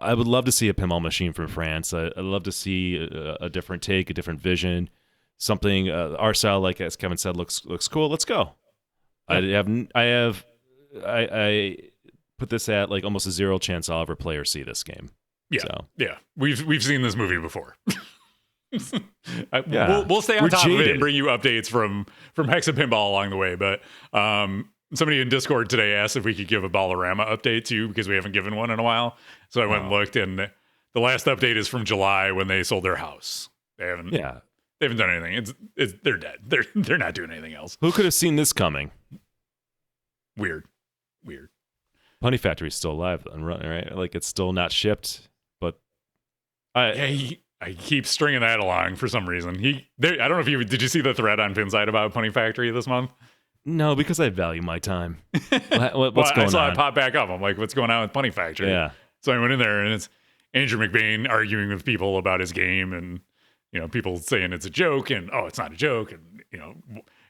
I would love to see a pinball machine from France. I'd love to see a different take, a different vision, something our style, like as Kevin said, looks cool. Let's go. I put this at like almost a 0 chance I'll ever play or see this game. Yeah, so. Yeah. We've seen this movie before. Yeah. We'll stay on top of it jaded. and bring you updates from Hexa Pinball along the way. But somebody in Discord today asked if we could give a Ballerama update too, because we haven't given one in a while. So I went and looked, and the last update is from July when they sold their house. They haven't done anything. They're dead. They're not doing anything else. Who could have seen this coming? Weird. Punny Factory's still alive and running, right? Like, it's still not shipped, but I keep stringing that along for some reason. I don't know if did you see the thread on Pinside about Punny Factory this month? No, because I value my time. What's going I saw on? it pop back up. I'm like, what's going on with Punny Factory? Yeah. So I went in there, and it's Andrew McBain arguing with people about his game, and people saying it's a joke, and it's not a joke, and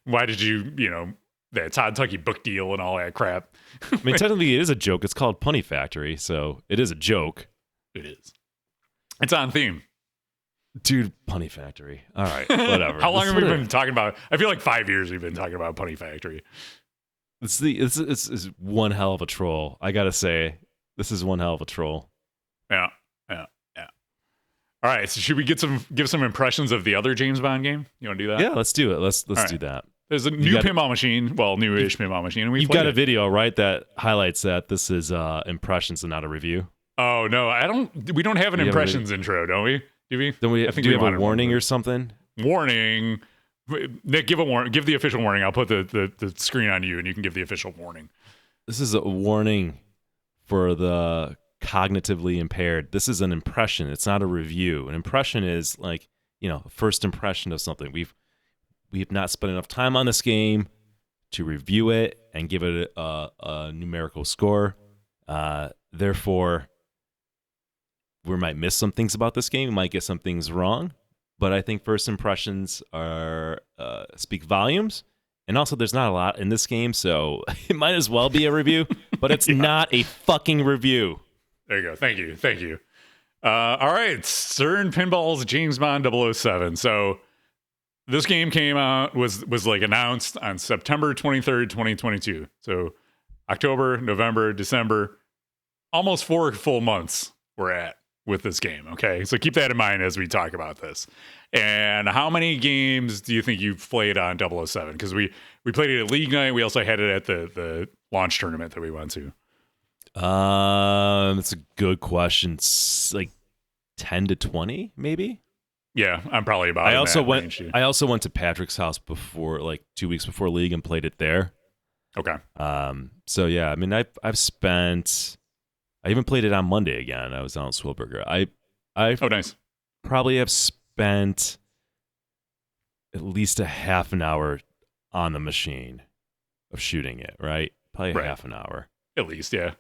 why did you that Todd Tucky book deal and all that crap. I mean, technically it is a joke. It's called Punny Factory, so it is a joke. It is. It's on theme. Dude, Punny Factory. All right, whatever. How long have we been talking about? I feel like 5 years we've been talking about Punny Factory. It's one hell of a troll. I gotta say, this is one hell of a troll. Yeah. All right, so should we give some impressions of the other James Bond game? You want to do that? Yeah, let's do it. Let's do that. There's a new pinball machine, newish pinball machine, and you've got a video, right, that highlights that this is impressions and not a review. Oh no, we don't have an impressions intro, don't we? Do we? Then I think do we have a wanted warning one. or something? Warning. Nick, give the official warning. I'll put the screen on you, and you can give the official warning. This is a warning for the cognitively impaired. This is an impression. It's not a review. An impression is like, a first impression of something. We've not spent enough time on this game to review it and give it a numerical score. Therefore, we might miss some things about this game. We might get some things wrong. But I think first impressions are speak volumes. And also, there's not a lot in this game, so it might as well be a review. But it's not a fucking review. There you go. Thank you. All right, CERN Pinball's James Bond 007. So this game came out, was like announced on September 23rd, 2022. So October, November, December, almost 4 full months we're at with this game. Okay, so keep that in mind as we talk about this. And how many games do you think you've played on 007? Because we played it at League Night. We also had it at the launch tournament that we went to. That's a good question. Like 10 to 20, maybe. Yeah, I'm probably about. I also went to Patrick's house before, like 2 weeks before League, and played it there. Okay. So yeah, I mean, I've spent. I even played it on Monday again. I was out in Swilberger. I nice. Probably have spent at least a half an hour on the machine of shooting it. Right, probably half an hour at least. Yeah.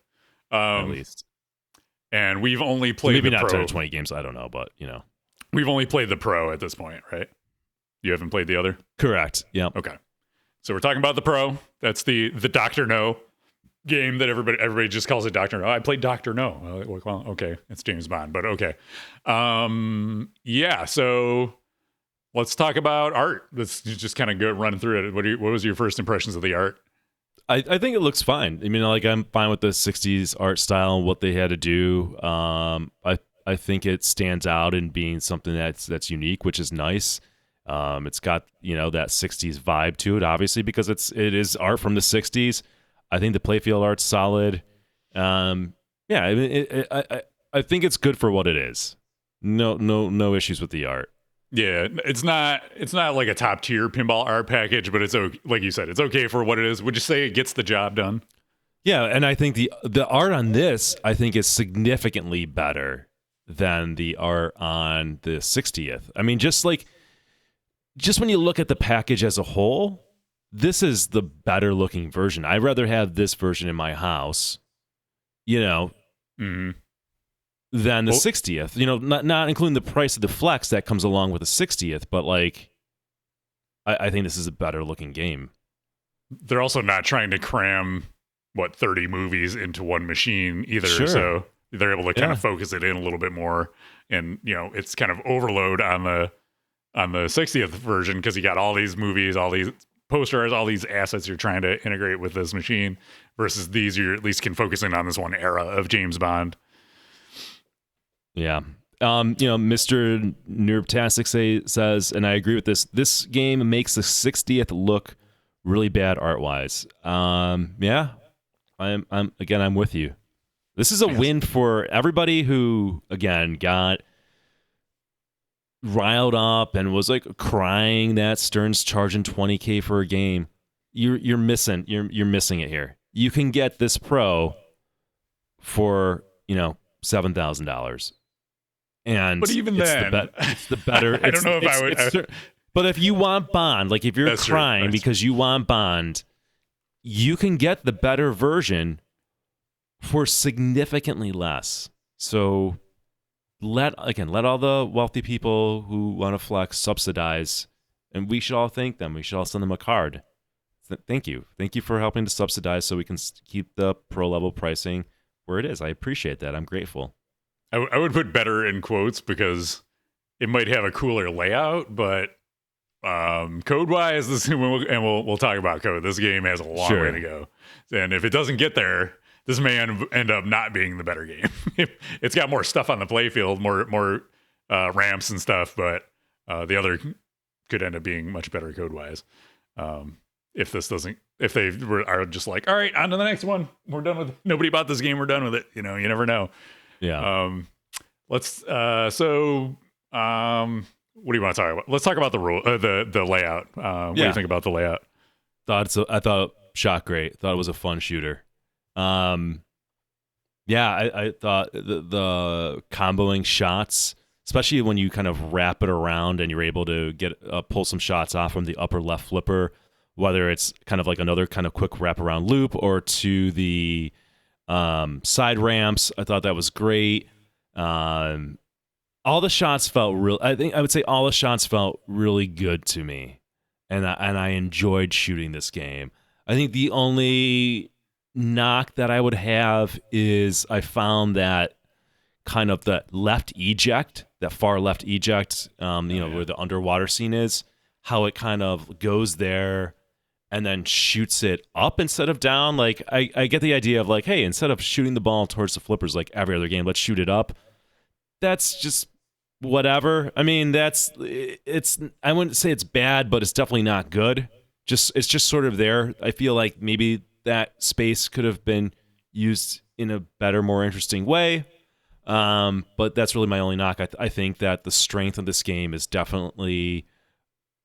At least. And we've only played maybe the not pro. 10 or 20 games. I don't know, but we've only played the pro at this point, right? You haven't played the other? Correct. Yeah. Okay. So we're talking about the pro. That's the Dr. No game that everybody just calls it Dr. No. I played Dr. No. Well, okay. It's James Bond, but okay. Yeah. So let's talk about art. Let's just kind of go running through it. What was your first impressions of the art? I think it looks fine. I mean, like, I'm fine with the 60s art style and what they had to do. I think it stands out in being something that's unique, which is nice. It's got, that 60s vibe to it, obviously, because it is art from the 60s. I think the playfield art's solid. Yeah, I mean, I think it's good for what it is. No issues with the art. Yeah, it's not like a top tier pinball art package, but it's like you said, it's okay for what it is. Would you say it gets the job done? Yeah, and I think the art on this I think is significantly better than the art on the 60th. I mean, just when you look at the package as a whole, this is the better looking version. I'd rather have this version in my house, Mm-hmm. than the 60th. Not including the price of the Flex that comes along with the 60th, but I think this is a better looking game. They're also not trying to cram 30 movies into one machine either. Sure. So they're able to kind of focus it in a little bit more, and it's kind of overload on the 60th version because you got all these movies, all these posters, all these assets you're trying to integrate with this machine, versus these you at least can focus in on this one era of James Bond. Yeah. Mr. Nerbtastic says, and I agree with this game makes the 60th look really bad art-wise. Yeah. I'm with you. This is a win for everybody who, again, got riled up and was crying that Stern's charging $20K for a game. You're missing it here. You can get this Pro for $7,000. But even then, it's the better. I don't know if I would. But if you want Bond, if you're crying because you want Bond, you can get the better version for significantly less. So let all the wealthy people who want to flex subsidize, and we should all thank them. We should all send them a card. Thank you for helping to subsidize so we can keep the pro level pricing where it is. I appreciate that. I'm grateful. I would put better in quotes because it might have a cooler layout, but code wise, we'll talk about code. This game has a long way to go, and if it doesn't get there, this may end up not being the better game. It's got more stuff on the playfield, more ramps and stuff, but the other could end up being much better code wise. If they are just like, all right, on to the next one. We're done with. Nobody bought this game. We're done with it. You never know. Yeah. What do you want to talk about? Let's talk about the layout. What do you think about the layout? I thought it shot great. Thought it was a fun shooter. I thought the comboing shots, especially when you kind of wrap it around and you're able to get pull some shots off from the upper left flipper, whether it's kind of like another kind of quick wraparound loop or to the side ramps. I thought that was great. All the shots felt real. I would say all the shots felt really good to me, and I enjoyed shooting this game. I think the only knock that I would have is I found that kind of the left eject, that far left eject, where the underwater scene is, how it kind of goes there and then shoots it up instead of down. Like I get the idea of hey, instead of shooting the ball towards the flippers like every other game, let's shoot it up. That's just whatever. I mean, I wouldn't say it's bad, but it's definitely not good. It's just sort of there. I feel like maybe that space could have been used in a better, more interesting way. But that's really my only knock. I think that the strength of this game is definitely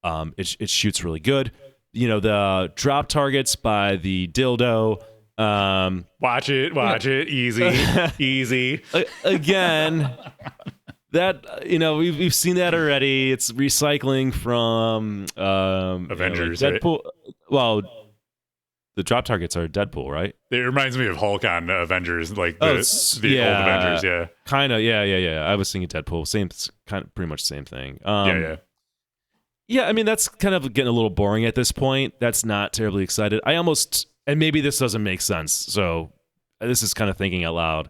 it shoots really good. The drop targets by the dildo. Watch it, easy. Again, that we've seen that already. It's recycling from Avengers, Deadpool. right? Well, the drop targets are Deadpool, right? It reminds me of Hulk on Avengers, like the old Avengers. Yeah, kind of. Yeah. I was thinking Deadpool. Same, kind of, pretty much the same thing. Yeah, I mean, that's kind of getting a little boring at this point. That's not terribly excited. And maybe this doesn't make sense. So this is kind of thinking out loud.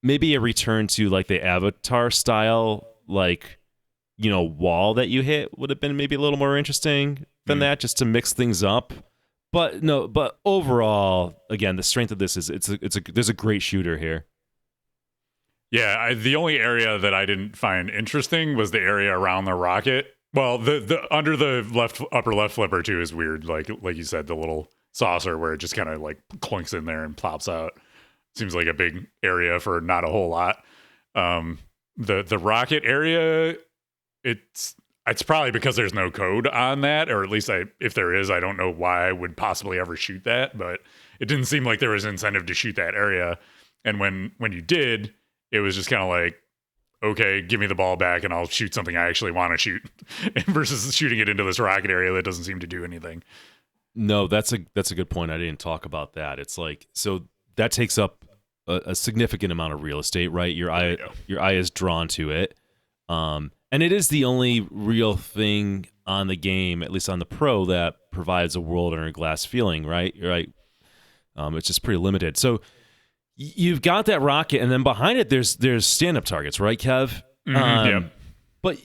Maybe a return to the Avatar style, wall that you hit would have been maybe a little more interesting than that, just to mix things up. But overall, again, the strength of this is there's a great shooter here. Yeah, the only area that I didn't find interesting was the area around the rocket. Well, the under the upper left flipper too is weird. Like you said, the little saucer where it just kind of clunks in there and plops out. seems like a big area for not a whole lot. The rocket area, it's probably because there's no code on that, or at least if there is, I don't know why I would possibly ever shoot that, but it didn't seem like there was incentive to shoot that area. And when you did, it was just kind of like, okay, give me the ball back and I'll shoot something I actually want to shoot versus shooting it into this rocket area that doesn't seem to do anything. No, that's a good point. I didn't talk about that. It's like, so that takes up a significant amount of real estate, right? Your eye is drawn to it. And it is the only real thing on the game, at least on the Pro, that provides a world under glass feeling, right? You're right. It's just pretty limited. So you've got that rocket, and then behind it, there's stand-up targets, right, Kev? Yeah. But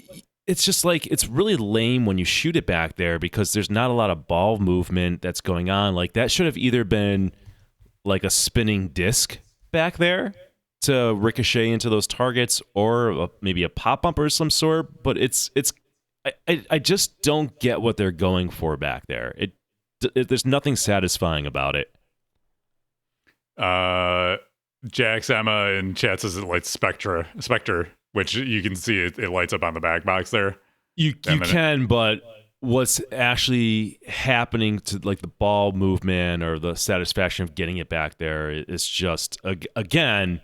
it's just like, it's really lame when you shoot it back there because there's not a lot of ball movement that's going on. Like, that should have either been like a spinning disc back there to ricochet into those targets, or maybe a pop bumper of some sort. But I just don't get what they're going for back there. There's nothing satisfying about it. Jax Emma in chat says it lights Spectre, which you can see it lights up on the back box there. You can, but what's actually happening to like the ball movement or the satisfaction of getting it back there is just, again,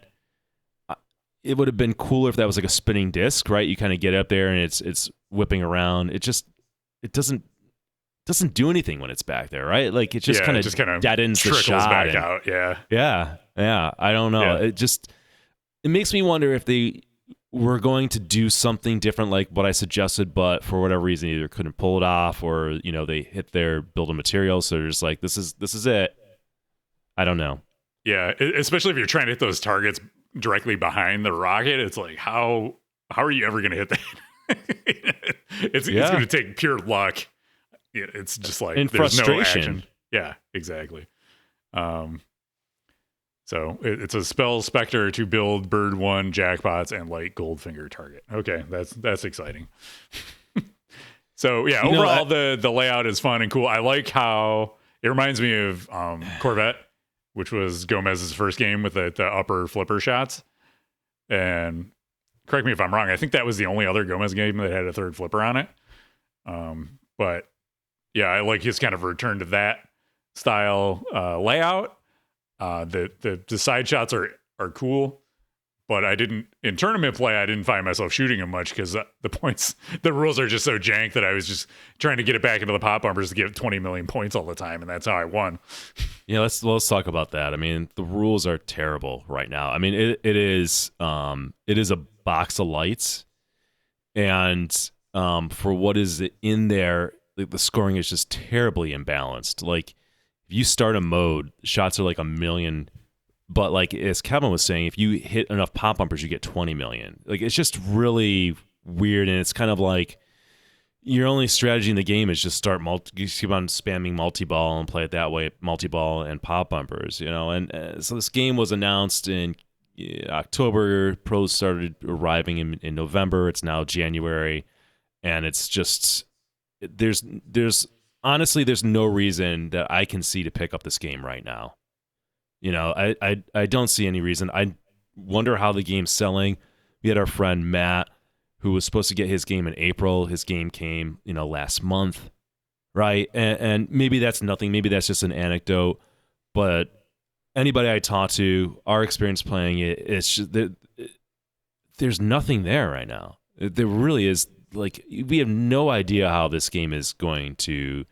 it would have been cooler if that was like a spinning disc, right? You kind of get up there and it's whipping around. It doesn't do anything when it's back there, right? Like, it just kind of deadens the shot back out. Yeah. I don't know. Yeah. It makes me wonder if they were going to do something different, like what I suggested, but for whatever reason, either couldn't pull it off, or they hit their build of material, so they're just like, this is it. I don't know. Yeah, especially if you're trying to hit those targets directly behind the rocket, it's like, how are you ever going to hit that? It's going to take pure luck. It's just like, and there's frustration. No action. Yeah, exactly. So it's a spell Spectre to build Bird 1 jackpots and light Goldfinger target. Okay, that's exciting. So yeah, overall the layout is fun and cool. I like how it reminds me of Corvette, which was Gomez's first game with the upper flipper shots. And correct me if I'm wrong, I think that was the only other Gomez game that had a third flipper on it. But yeah, I like his kind of return to that style layout. The side shots are cool, but in tournament play, I didn't find myself shooting them much because the rules are just so jank that I was just trying to get it back into the pop bumpers to get 20 million points all the time, and that's how I won. Yeah, let's talk about that. I mean, the rules are terrible right now. I mean, it is a box of lights, and for what is in there, the scoring is just terribly imbalanced. Like, if you start a mode, shots are like 1 million, but like as Kevin was saying, if you hit enough pop bumpers, you get 20 million. Like, it's just really weird, and it's kind of like your only strategy in the game is just you keep on spamming multi-ball and play it that way, multi-ball and pop bumpers, And so this game was announced in October. Pros started arriving in November. It's now January, and it's just honestly, there's no reason that I can see to pick up this game right now. I don't see any reason. I wonder how the game's selling. We had our friend Matt, who was supposed to get his game in April. His game came, last month, right? And maybe that's nothing. Maybe that's just an anecdote. But anybody I talk to, our experience playing it, it's just, there's nothing there right now. There really is. Like, we have no idea how this game is going to,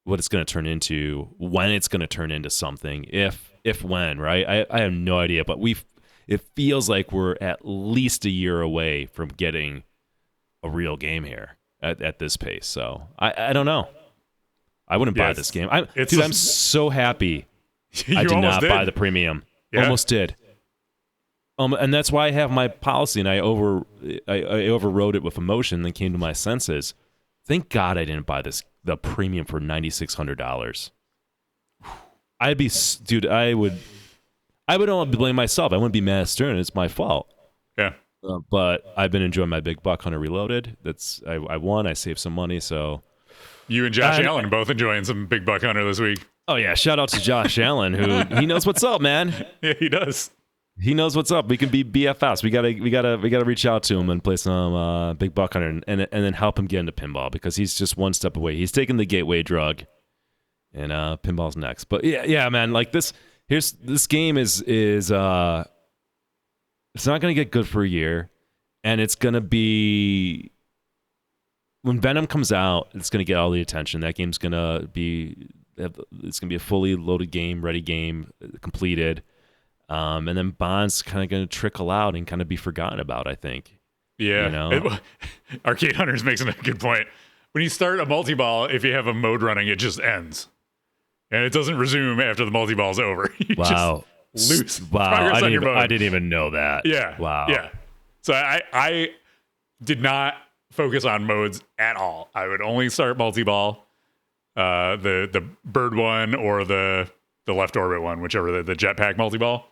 what it's going to turn into, when it's going to turn into something, if when, right? I have no idea, but it feels like we're at least a year away from getting a real game here at this pace. So I don't know. I wouldn't buy this game. I'm so happy I did not buy the premium. Yeah. Almost did. And that's why I have my policy, and I overrode it with emotion, then came to my senses. Thank God I didn't buy the premium for $9,600. I would only blame myself. I wouldn't be mad at Stern. It's my fault. Yeah. But I've been enjoying my Big Buck Hunter Reloaded. I won. I saved some money. So you and Josh Allen both enjoying some Big Buck Hunter this week. Oh yeah, shout out to Josh Allen, who he knows what's up, man. Yeah, he does. He knows what's up. We can be BFFs. We gotta reach out to him and play some big buck hunter and then help him get into pinball because he's just one step away. He's taking the gateway drug, and pinball's next. But yeah, man. Like this game is it's not gonna get good for a year, and it's gonna be when Venom comes out. It's gonna get all the attention. That game's gonna be. It's going to be a fully loaded game, ready game, completed. And then Bond's kind of going to trickle out and kind of be forgotten about, I think. Yeah. You know? Arcade Hunters makes a good point. When you start a multi-ball, if you have a mode running, it just ends. And it doesn't resume after the multi-ball's over. You wow. just lose Wow. progress on your mode. I didn't even know that. Yeah. Wow. Yeah. So I did not focus on modes at all. I would only start multi-ball. The bird one or the left orbit one, whichever, the jetpack multi-ball.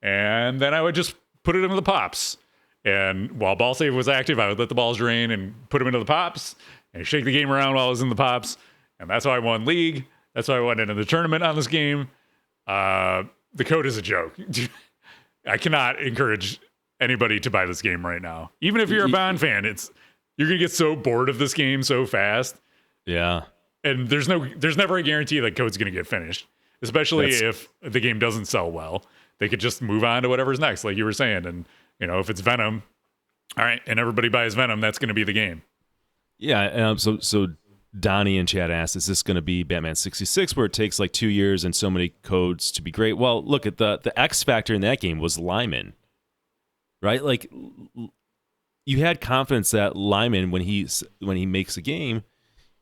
And then I would just put it into the pops. And while ball save was active, I would let the balls drain and put them into the pops and shake the game around while I was in the pops. And that's how I won league. That's how I went into the tournament on this game. The code is a joke. I cannot encourage anybody to buy this game right now. Even if you're a Bond fan, you're going to get so bored of this game so fast. Yeah. And there's never a guarantee that code's going to get finished, especially if the game doesn't sell well. They could just move on to whatever's next, like you were saying. And, if it's Venom, all right, and everybody buys Venom, that's going to be the game. Yeah, so Donnie in chat asked, is this going to be Batman 66 where it takes like 2 years and so many codes to be great? Well, look, at the X factor in that game was Lyman, right? Like, you had confidence that Lyman, when he makes a game,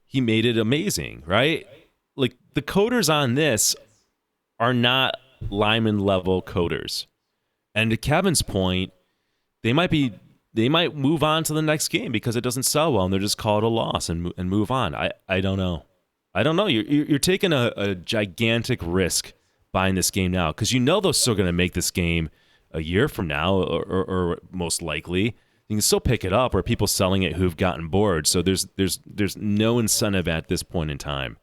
he made it amazing, right? Like, the coders on this are not Lyman level coders. And to Kevin's point, they might move on to the next game because it doesn't sell well and they're just call it a loss and move on. I don't know. You're taking a gigantic risk buying this game now because they're still going to make this game a year from now or most likely. You can still pick it up, or people selling it who've gotten bored. So there's no incentive at this point in time.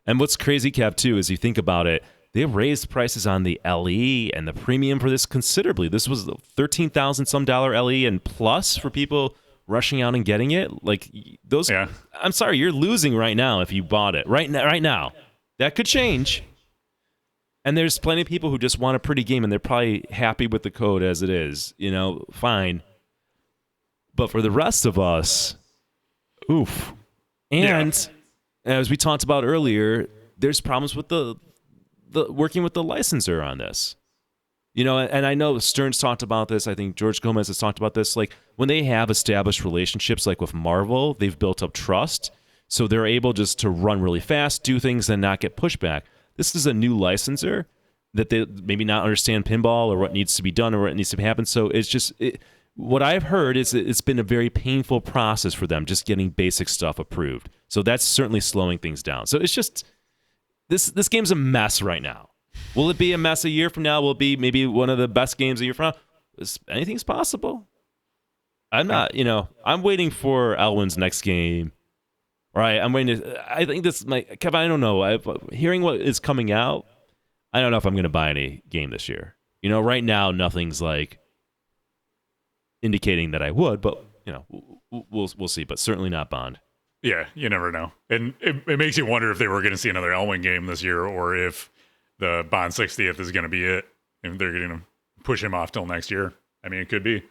And what's crazy, Kev, too, is you think about it, they've raised prices on the LE and the premium for this considerably. This was $13,000 some LE and plus for people rushing out and getting it. Like those, yeah. I'm sorry, you're losing right now if you bought it right now. That could change. And there's plenty of people who just want a pretty game and they're probably happy with the code as it is. Fine. But for the rest of us, oof. And as we talked about earlier, there's problems with the working with the licensor on this. And I know Stern's talked about this. I think George Gomez has talked about this. Like, when they have established relationships, like with Marvel, they've built up trust. So they're able just to run really fast, do things, and not get pushback. This is a new licensor that they maybe not understand pinball or what needs to be done or what needs to happen. So it's just... what I've heard is it's been a very painful process for them just getting basic stuff approved. So that's certainly slowing things down. So it's just this game's a mess right now. Will it be a mess a year from now? Will it be maybe one of the best games a year from now? Anything's possible. I'm not, I'm waiting for Elwin's next game. Right? I'm waiting I think this might, Kevin, I don't know. Hearing what is coming out, I don't know if I'm going to buy any game this year. Right now nothing's like indicating that I would, but we'll see. But certainly not Bond. Yeah, you never know, and it makes you wonder if they were going to see another Elwin game this year, or if the Bond 60th is going to be it, and they're going to push him off till next year. I mean, it could be.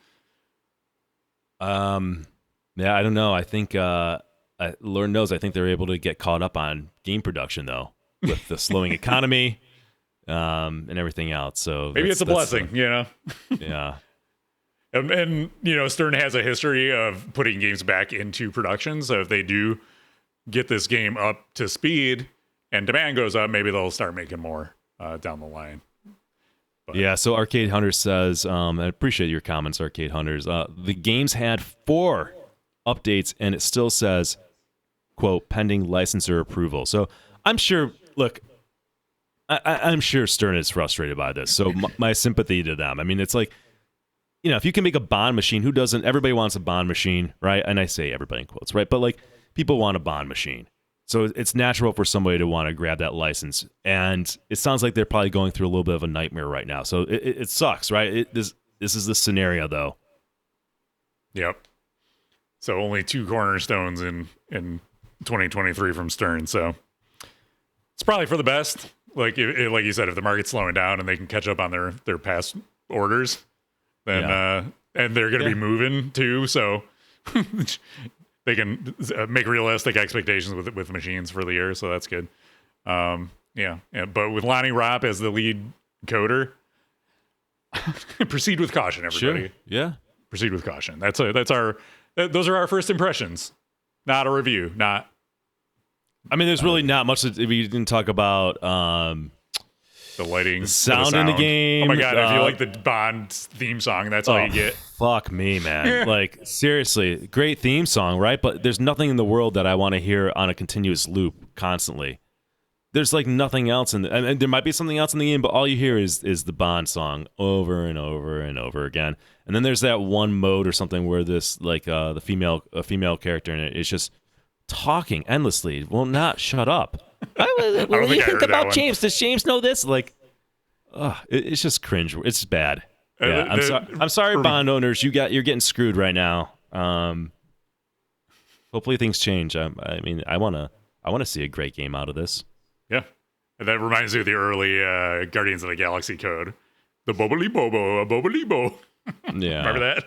Yeah, I don't know. I think Lord knows. I think they're able to get caught up on game production though, with the slowing economy, and everything else. So maybe it's a blessing, Yeah. And Stern has a history of putting games back into production. So if they do get this game up to speed and demand goes up, maybe they'll start making more down the line. But. Yeah, so Arcade Hunter says, I appreciate your comments, Arcade Hunters. The game's had 4 updates, and it still says, quote, pending licensor approval. So I'm sure, look, I'm sure Stern is frustrated by this. So my sympathy to them. I mean, it's like, if you can make a Bond machine, who doesn't? Everybody wants a Bond machine, right? And I say everybody in quotes, right? But like, people want a Bond machine. So it's natural for somebody to want to grab that license. And it sounds like they're probably going through a little bit of a nightmare right now. So it sucks, right? This is the scenario, though. Yep. So only 2 cornerstones in 2023 from Stern. So it's probably for the best. Like like you said, if the market's slowing down and they can catch up on their past orders, then and they're going to be moving too. So they can make realistic expectations with machines for the year, so that's good. Yeah. But with Lonnie Ropp as the lead coder, proceed with caution, everybody. Sure. Yeah. Proceed with caution. Those are our first impressions, not a review. Not. I mean, there's really not much that we didn't talk about. The lighting, the sound in the game. Oh my god! If you like the Bond theme song, that's all you get. Fuck me, man. Like, seriously, great theme song, right? But there's nothing in the world that I want to hear on a continuous loop constantly. There's like nothing else and there might be something else in the game, but all you hear is the Bond song over and over and over again. And then there's that one mode or something where this like a female character in it is just talking endlessly. Will not shut up. What do you think about James? Does James know this? Like, it's just cringe. It's bad. Yeah, I'm sorry, Bond owners. You're getting screwed right now. Hopefully things change. I mean, I wanna see a great game out of this. Yeah, and that reminds me of the early Guardians of the Galaxy code. The Boboli Bobo, a Boboli Bo. Yeah, remember that?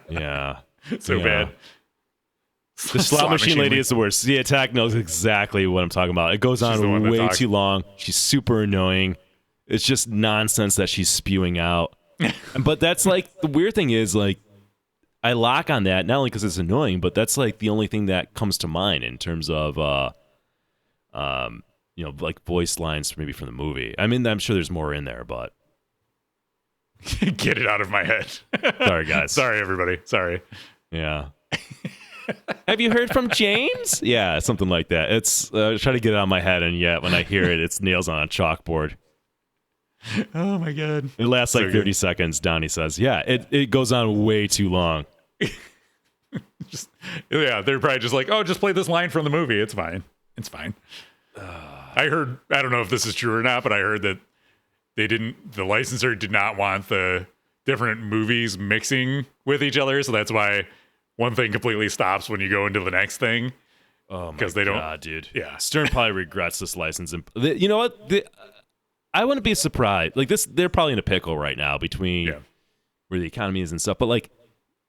Yeah, so bad. The slot machine lady is the worst. The attack knows exactly what I'm talking about. It goes on way too long. She's super annoying. It's just nonsense that she's spewing out. But that's like, the weird thing is, like, I lock on that, not only because it's annoying, but that's like the only thing that comes to mind in terms of, like voice lines maybe from the movie. I mean, I'm sure there's more in there, but. Get it out of my head. Sorry, guys. Sorry, everybody. Sorry. Yeah. Have you heard from James? Yeah, something like that. It's try to get it out of my head, and yet when I hear it, it's nails on a chalkboard. Oh my god! It lasts like 30 seconds. Donnie says, "Yeah, it goes on way too long." They're probably just like, "Oh, just play this line from the movie. It's fine. It's fine." I don't know if this is true or not, but I heard that the licensor did not want the different movies mixing with each other, so that's why one thing completely stops when you go into the next thing. Oh my because they don't, god, dude. Yeah, Stern probably regrets this license. And you know what? I wouldn't be surprised. Like this, they're probably in a pickle right now between where the economy is and stuff. But like,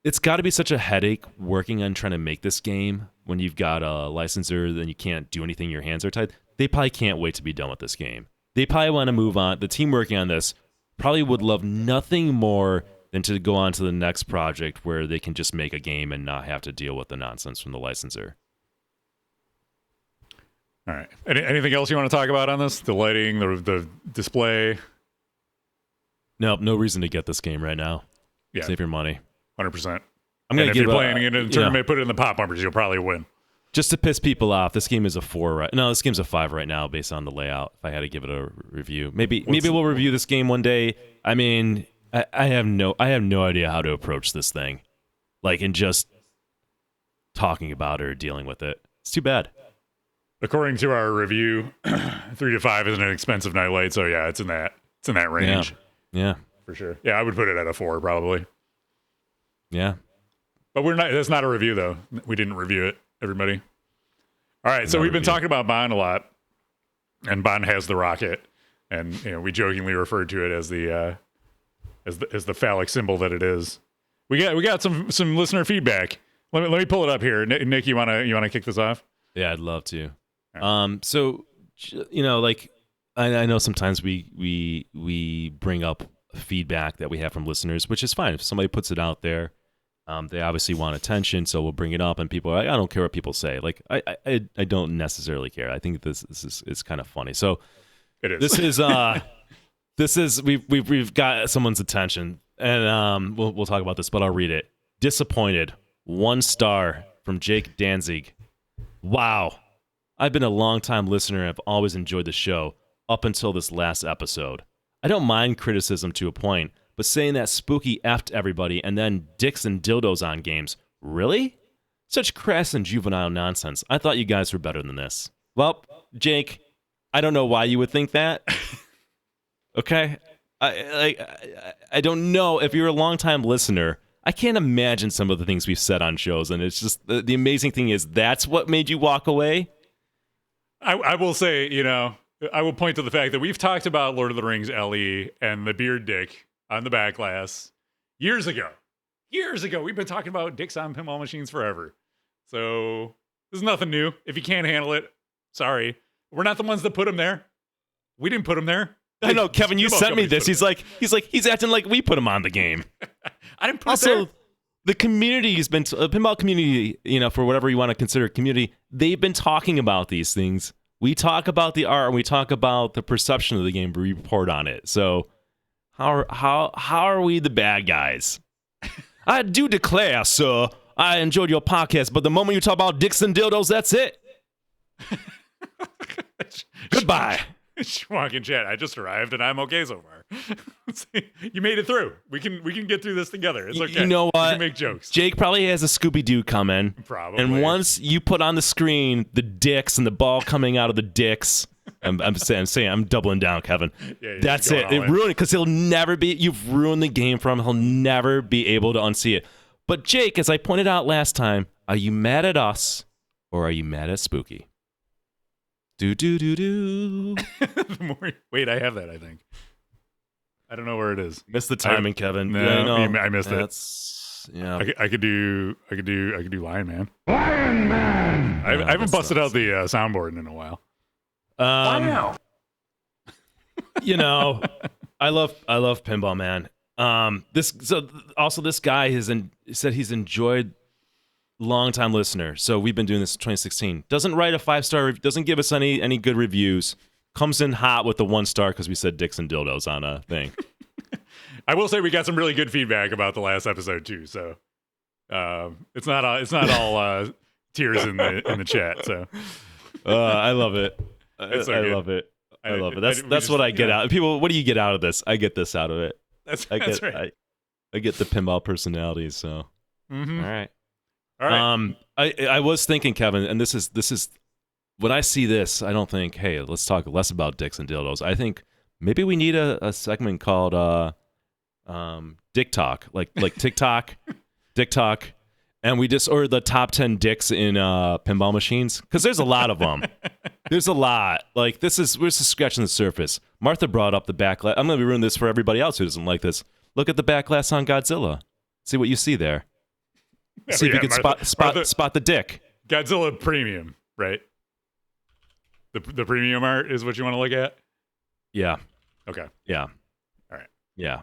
it's got to be such a headache working on trying to make this game when you've got a licensor, then you can't do anything. Your hands are tied. They probably can't wait to be done with this game. They probably want to move on. The team working on this probably would love nothing more than to go on to the next project where they can just make a game and not have to deal with the nonsense from the licensor. All right. Anything else you want to talk about on this? The lighting, the display? No reason to get this game right now. Yeah. Save your money. 100%. I'm gonna if you're playing it in a tournament, put it in the pop bumpers, you'll probably win. Just to piss people off, this game is a 4 right. No, this game's a 5 right now based on the layout. If I had to give it a review, maybe we'll review this game one day. I mean, I have no idea how to approach this thing, like in just talking about it or dealing with it. It's too bad. According to our review, 3 to 5 is an expensive nightlight, so yeah, it's in that range. Yeah, for sure. Yeah, I would put it at a 4 probably. Yeah, but that's not a review though. We didn't review it, everybody. All right, so we've been talking about Bond a lot, and Bond has the rocket, and we jokingly referred to it as the phallic symbol that it is. We got some listener feedback. Let me pull it up here. Nick, you wanna kick this off? Yeah, I'd love to. So, like, I know sometimes we bring up feedback that we have from listeners, which is fine. If somebody puts it out there, they obviously want attention, so we'll bring it up, and people are like, I don't care what people say. Like, I don't necessarily care. I think this is kind of funny. So, it is. This is we've got someone's attention, and we'll talk about this, but I'll read it. Disappointed. 1 star from Jake Danzig. Wow. I've been a long-time listener and have always enjoyed the show up until this last episode. I don't mind criticism to a point, but saying that Spooky effed everybody and then dicks and dildos on games, really? Such crass and juvenile nonsense. I thought you guys were better than this. Well, Jake, I don't know why you would think that. Okay? I don't know. If you're a longtime listener, I can't imagine some of the things we've said on shows, and it's just the amazing thing is that's what made you walk away. I will say, I will point to the fact that we've talked about Lord of the Rings LE and the beard dick on the back glass years ago. Years ago. We've been talking about dicks on pinball machines forever. So this is nothing new. If you can't handle it, sorry. We're not the ones that put them there. We didn't put them there. I know, Kevin, you sent me this. He's acting like we put him on the game. I didn't put also, it there. The community has been, pinball community, for whatever you want to consider community, they've been talking about these things. We talk about the art and we talk about the perception of the game. We report on it. So how are we the bad guys? I do declare, sir, I enjoyed your podcast, but the moment you talk about dicks and dildos, that's it. Goodbye. Schwonk in chat. I just arrived and I'm okay so far. You made it through. We can get through this together. It's okay. You know what? We can make jokes. Jake probably has a Scooby-Doo coming. Probably. And once you put on the screen the dicks and the ball coming out of the dicks, I'm doubling down, Kevin. Yeah, that's it. It ruined it because you've ruined the game for him. He'll never be able to unsee it. But Jake, as I pointed out last time, are you mad at us or are you mad at Spooky? Do. Wait, I have that, I think. I don't know where it is. Missed the timing, Kevin. No, I missed it. Yeah. I could do Lion Man. Lion Man! I haven't busted out the soundboard in a while. Wow. I love pinball, man. This guy said he's enjoyed long-time listener. So we've been doing this in 2016. Doesn't write a 5-star, doesn't give us any good reviews. Comes in hot with the 1 star because we said dicks and dildos on a thing. I will say we got some really good feedback about the last episode too. So it's not all tears in the chat. So I love it. I love it. I love it. That's what I get out. People, what do you get out of this? I get this out of it. That's right. I get the pinball personalities. So Mm-hmm. all right. All right. I was thinking, Kevin, and this is when I see this, I don't think, hey, let's talk less about dicks and dildos. I think maybe we need a segment called Dick Talk, like TikTok, Dick Talk, and we just or the top 10 dicks in pinball machines because there's a lot of them. There's a lot. Like we're just scratching the surface. Martha brought up the backlash. I'm gonna be ruining this for everybody else who doesn't like this. Look at the backlash on Godzilla. See what you see there. See if you can spot the dick. Godzilla Premium, right? The premium art is what you want to look at? Yeah. Okay. Yeah. All right. Yeah.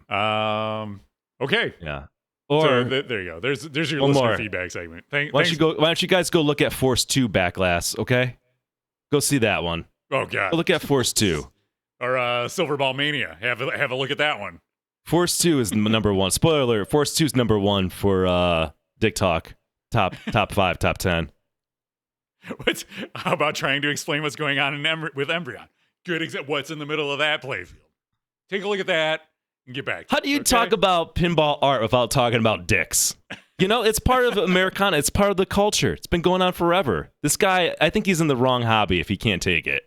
Okay. Yeah. So Or there you go. There's your one listener more. feedback segment. why don't you guys go look at Force 2 Backlash, okay? Go see that one. Oh god. Go look at Force 2. Or Silver Ball Mania. Have a look at that one. Force 2 is number 1. Spoiler alert, Force 2 is number 1 for Dick Talk. Top 5, top 10. How about trying to explain what's going on with Embryon? Good what's in the middle of that playfield. Take a look at that and get back. How do you talk about pinball art without talking about dicks? It's part of Americana. It's part of the culture. It's been going on forever. This guy, I think he's in the wrong hobby if he can't take it.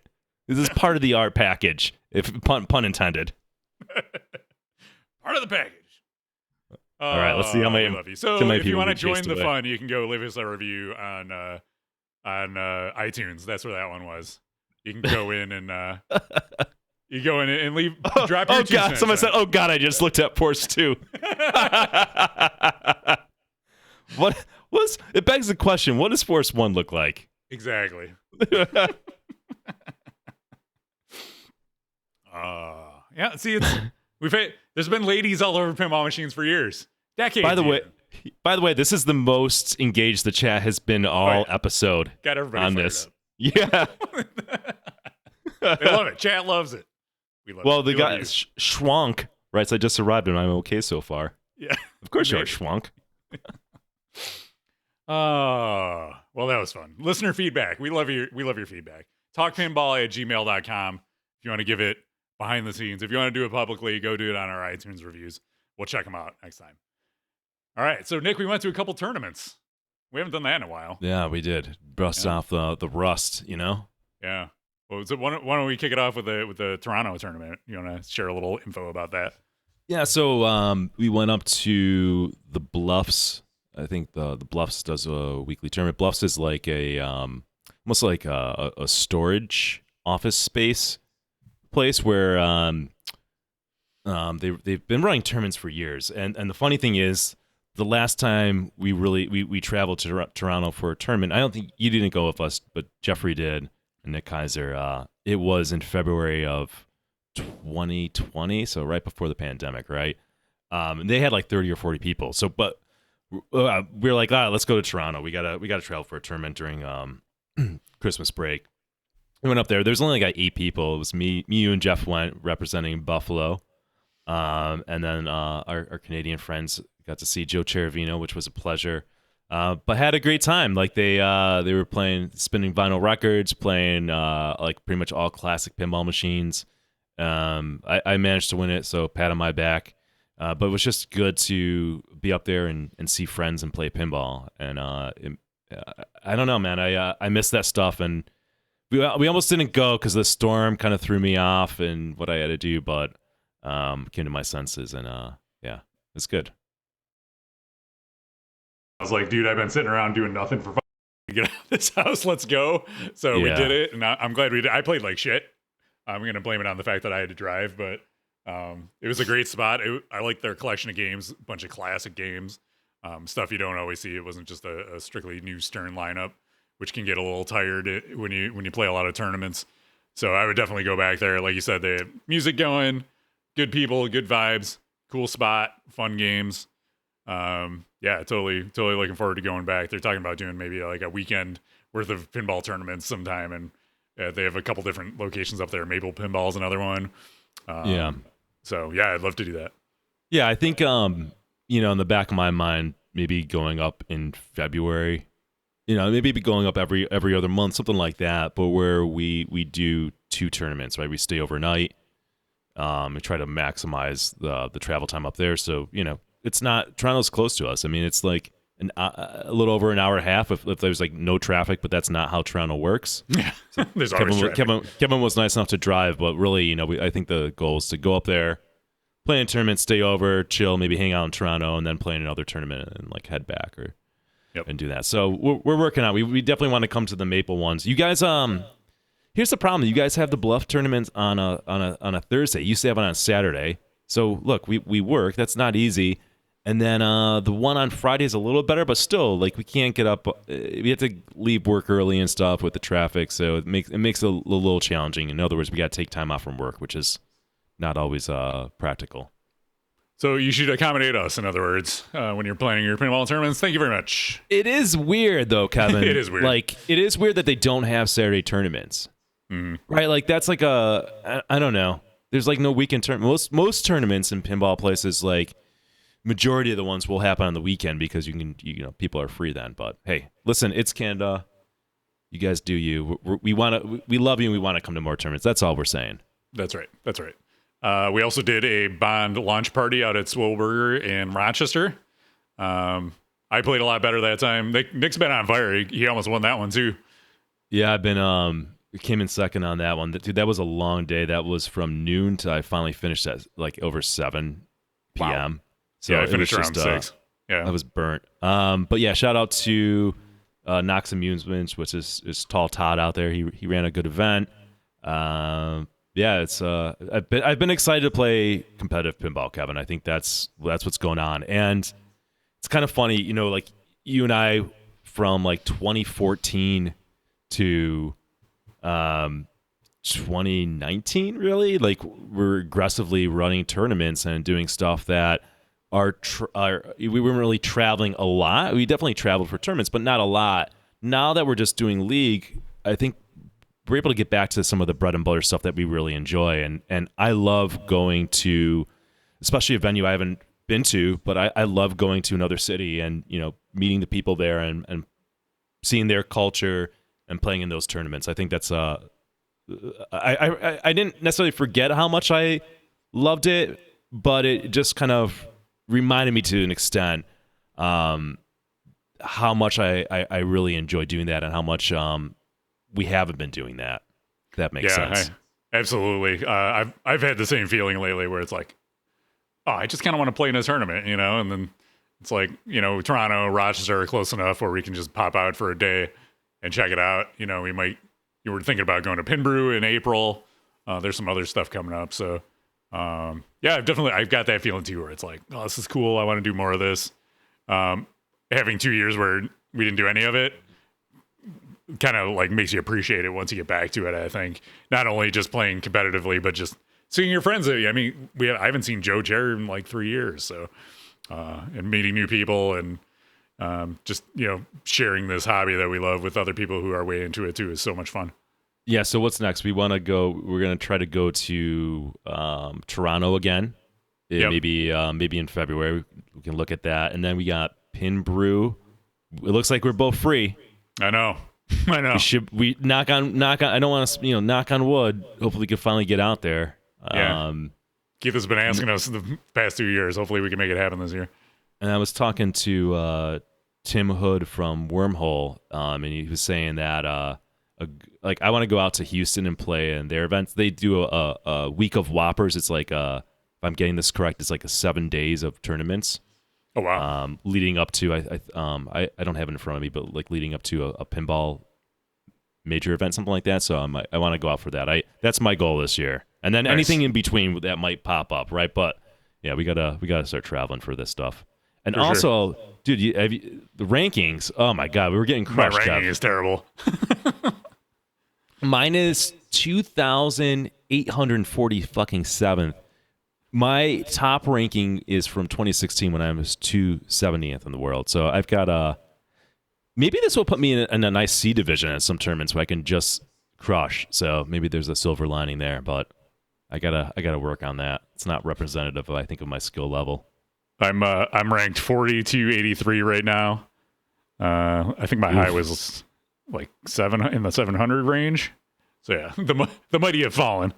This is part of the art package, if pun intended. Part of the package. All right, let's see how many. I love you. So if you want to join the fun, you can go leave us a review on iTunes. That's where that one was. You can go in and you go in and leave. Drop your 2 God! cents Someone on said, "Oh God, I just looked at Force 2." What was? It begs the question: what does Force 1 look like? Exactly. Yeah. See, there's been ladies all over pinball machines for years, decades. By the way, this is the most engaged the chat has been all episode. Got everybody on fired this. up. Yeah. They love it. Chat loves it. We love Well, it. the We guy love you. Schwank writes, "I just arrived and I'm okay so far." Yeah. Of course you are, Maybe. Schwank. Well, that was fun. Listener feedback. We love your feedback. Talkpinball@gmail.com. If you want to give it behind the scenes, if you want to do it publicly, go do it on our iTunes reviews. We'll check them out next time. All right. So Nick, we went to a couple tournaments. We haven't done that in a while. Yeah, we did. Brushed off the rust, Yeah. Yeah. Well, so why don't we kick it off with the Toronto tournament? You want to share a little info about that? Yeah, so we went up to the Bluffs. I think the Bluffs does a weekly tournament. Bluffs is like a almost like a storage office space place where they've been running tournaments for years. And the funny thing is, the last time we traveled to Toronto for a tournament, I don't think you didn't go with us, but Jeffrey did, and Nick Kaiser. It was in February of 2020, so right before the pandemic, right? And they had like 30 or 40 people. So, but we were like, let's go to Toronto. We gotta travel for a tournament during Christmas break. We went up there. There's only like 8 people. It was me, you, and Jeff went representing Buffalo, and then our Canadian friends got to see Joe Cheravino, which was a pleasure. But had a great time. Like they were playing, spinning vinyl records, playing like pretty much all classic pinball machines. I managed to win it, so pat on my back. But it was just good to be up there and see friends and play pinball. And I don't know, man. I miss that stuff, and we almost didn't go because the storm kind of threw me off and what I had to do. But came to my senses, and yeah, it's good. I was like, dude, I've been sitting around doing nothing for get out of this house. Let's go. So we did it, and I'm glad we did. I played like shit. I'm going to blame it on the fact that I had to drive, but it was a great spot. I like their collection of games, a bunch of classic games, stuff you don't always see. It wasn't just a strictly new Stern lineup, which can get a little tired when you play a lot of tournaments. So I would definitely go back there. Like you said, they had music going, good people, good vibes, cool spot, fun games. Yeah, totally looking forward to going back. They're talking about doing maybe like a weekend worth of pinball tournaments sometime, and they have a couple different locations up there. Maple Pinball's another one. Yeah. So yeah, I'd love to do that. Yeah, I think in the back of my mind, maybe going up in February, maybe going up every other month, something like that. But where we do 2 tournaments, right? We stay overnight, and try to maximize the travel time up there. So it's not, Toronto's close to us. I mean, it's like a little over an hour and a half if there's like no traffic, but that's not how Toronto works. Yeah, so there's always traffic. Kevin was nice enough to drive, but really, I think the goal is to go up there, play in a tournament, stay over, chill, maybe hang out in Toronto, and then play in another tournament and like head back and do that. So we're working on. We definitely want to come to the Maple ones. You guys, here's the problem. You guys have the Bluff tournament on a Thursday. You used to have it on a Saturday. So look, we work. That's not easy. And then the one on Friday is a little better, but still, like, we can't get up. We have to leave work early and stuff with the traffic, so it makes it a little challenging. In other words, we got to take time off from work, which is not always practical. So you should accommodate us, in other words, when you're planning your pinball tournaments. Thank you very much. It is weird, though, Kevin. It is weird. Like, it is weird that they don't have Saturday tournaments. Right? Like, that's like I don't know. There's like no weekend tournament. Most tournaments in pinball places, like, majority of the ones will happen on the weekend because people are free then. But hey, listen, it's Canada. You guys do you. We love you, and we want to come to more tournaments. That's all we're saying. That's right. We also did a Bond launch party out at Swoburger in Rochester. I played a lot better that time. Nick's been on fire. He almost won that one too. Yeah, I've been came in second on that one. Dude, that was a long day. That was from noon to I finally finished at like over 7 p.m. Wow. So yeah, I finished around 6. Yeah, I was burnt. But yeah, shout out to Knox Amusements, which is Tall Todd out there. He ran a good event. Yeah, it's I've been excited to play competitive pinball, Kevin. I think that's what's going on, and it's kind of funny, like you and I from like 2014 to 2019, really, like we're aggressively running tournaments and doing stuff that we weren't really traveling a lot. We definitely traveled for tournaments, but not a lot. Now that we're just doing league, I think we're able to get back to some of the bread and butter stuff that we really enjoy. And I love going to, especially a venue I haven't been to, but I love going to another city and, meeting the people there and seeing their culture and playing in those tournaments. I think that's, I didn't necessarily forget how much I loved it, but it just kind of reminded me to an extent how much I really enjoy doing that and how much we haven't been doing that. that makes sense. Absolutely. I've had the same feeling lately where it's like, oh, I just kind of want to play in a tournament, and then it's like, Toronto, Rochester are close enough where we can just pop out for a day and check it out. You were thinking about going to Pinbrew in April. There's some other stuff coming up. So, I've got that feeling too, where it's like, oh, this is cool. I want to do more of this. Having 2 years where we didn't do any of it kind of like makes you appreciate it once you get back to it. I think not only just playing competitively, but just seeing your friends. I mean, I haven't seen Joe Chair in like 3 years. So, and meeting new people and, just, sharing this hobby that we love with other people who are way into it too is so much fun. Yeah. So what's next? We're going to try to go to, Toronto again. Yep. Maybe in February we can look at that. And then we got Pinbrew. It looks like we're both free. I know. We knock on, I don't want to, knock on wood. Hopefully we can finally get out there. Yeah. Keith has been asking us the past 2 years. Hopefully we can make it happen this year. And I was talking to Tim Hood from Wormhole, and he was saying that I want to go out to Houston and play in their events. They do a week of Whoppers. It's like if I'm getting this correct, it's like 7 days of tournaments. Oh wow! Leading up to I don't have it in front of me, but like leading up to a pinball major event, something like that. So I want to go out for that. That's my goal this year. And then anything in between that might pop up, right? But yeah, we gotta start traveling for this stuff. And for also, dude, the rankings. Oh my god, we were getting crushed. My ranking is terrible. Mine is 2,840 fucking 7th. My top ranking is from 2016 when I was 270th in the world. So I've got maybe this will put me in a nice C division at some tournaments where I can just crush. So maybe there's a silver lining there, but I gotta work on that. It's not representative, I think, of my skill level. I'm ranked 4283 right now. I think my high was like in the 700 range. So yeah, the mighty have fallen.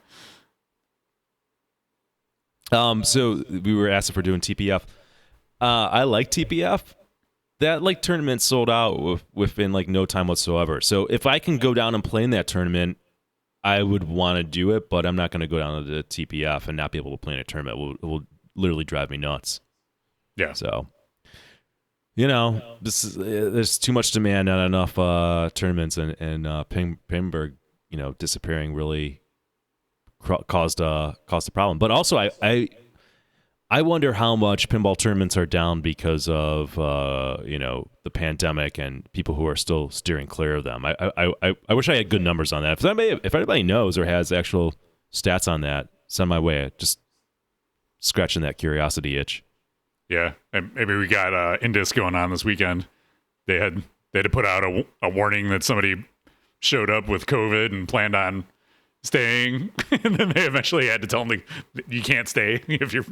So we were asked if we're doing TPF. I like TPF. That like tournament sold out within like no time whatsoever. So if I can go down and play in that tournament, I would want to do it, but I'm not going to go down to the TPF and not be able to play in a tournament. It will literally drive me nuts. Yeah. So, there's too much demand, not enough tournaments, and Pimberg, disappearing really caused a problem. But also, I wonder how much pinball tournaments are down because of the pandemic and people who are still steering clear of them. I wish I had good numbers on that. If anybody knows or has actual stats on that, send my way. Just scratching that curiosity itch. Yeah, and maybe we got Indus going on this weekend. They had to put out a warning that somebody showed up with COVID and planned on staying, and then they eventually had to tell them you can't stay if you're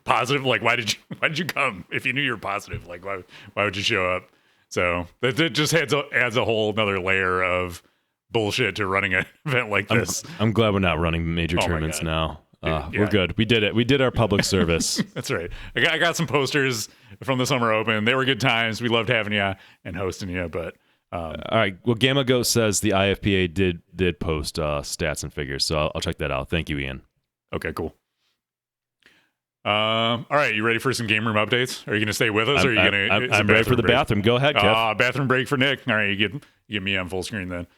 positive. Like, why did you come if you knew you were positive? Like, why would you show up? So that just adds a whole another layer of bullshit to running an event like this. I'm glad we're not running major tournaments now. Yeah. We're good. We did it. We did our public service. That's right. I got some posters from the Summer Open. They were good times. We loved having you and hosting you. But all right. Well, Gamma Ghost says the IFPA did post stats and figures, so I'll check that out. Thank you, Ian. Okay, cool. All right, you ready for some game room updates? Are you going to stay with us? Or are you going to? I'm ready for the bathroom. Go ahead, Kev. Bathroom break for Nick. All right, you get me on full screen then.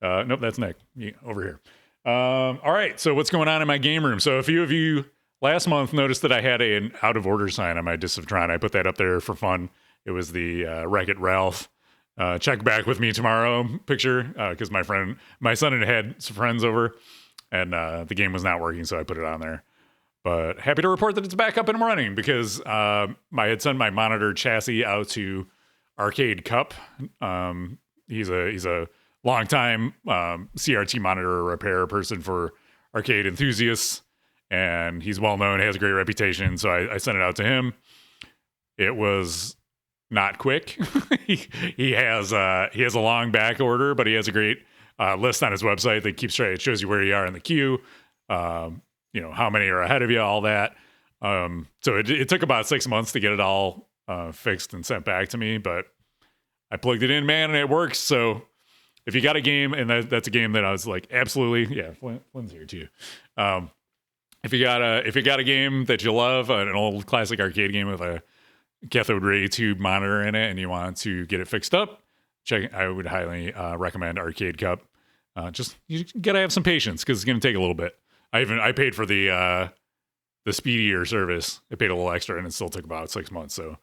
Nope, that's Nick over here. All right, so what's going on in my game room? So a few of you last month noticed that I had an out of order sign on my Disc of Tron. I put that up there for fun. It was the Wreck-It Ralph. Check back with me tomorrow picture because my son had some friends over and the game was not working, so I put it on there. But happy to report that it's back up and running because I had sent my monitor chassis out to Arcade Cup. He's a longtime CRT monitor repair person for arcade enthusiasts, and he's well known, has a great reputation. So I sent it out to him. It was not quick. he has a long back order, but he has a great list on his website that keeps track. It shows you where you are in the queue, how many are ahead of you, all that. So it took about 6 months to get it all fixed and sent back to me, but I plugged it in, man, and it works. So if you got a game, and that's a game that I was like, absolutely, yeah, Flynn's here too. If you got a game that you love, an old classic arcade game with a cathode ray tube monitor in it, and you want to get it fixed up, I would highly recommend Arcade Cup. Just you gotta have some patience because it's gonna take a little bit. I paid for the speedier service. I paid a little extra, and it still took about 6 months. So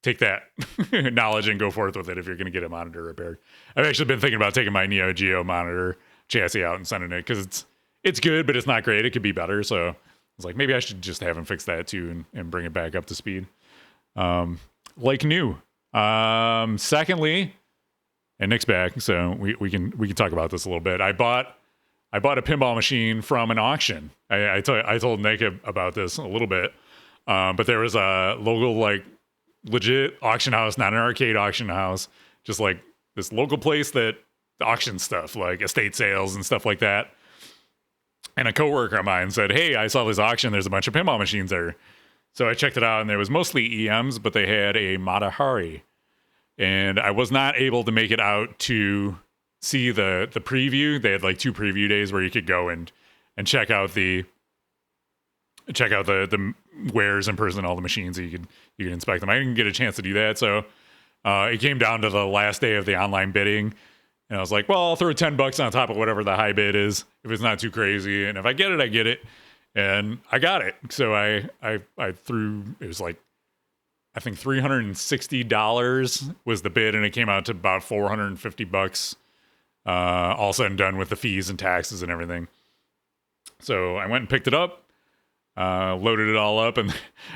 take that knowledge and go forth with it if you're gonna get a monitor repaired. I've actually been thinking about taking my Neo Geo monitor chassis out and sending it because it's good, but it's not great. It could be better. So I was like, maybe I should just have him fix that too and bring it back up to speed. Like new. Secondly, and Nick's back, so we can talk about this a little bit. I bought a pinball machine from an auction. I told Nick about this a little bit, but there was a local, like, legit auction house, not an arcade auction house, just like this local place that auctions stuff, like estate sales and stuff like that. And a coworker of mine said, "Hey, I saw this auction. There's a bunch of pinball machines there." So I checked it out, and there was mostly EMs, but they had a Matahari. And I was not able to make it out to see the preview. They had like 2 preview days where you could go and check out the wares in person, all the machines, so you could inspect them. I didn't get a chance to do that, so it came down to the last day of the online bidding. And I was like, well, I'll throw $10 on top of whatever the high bid is, if it's not too crazy. And if I get it, I get it. And I got it. So I threw, it was like, I think $360 was the bid, and it came out to about $450, all said and done with the fees and taxes and everything. So I went and picked it up, loaded it all up, and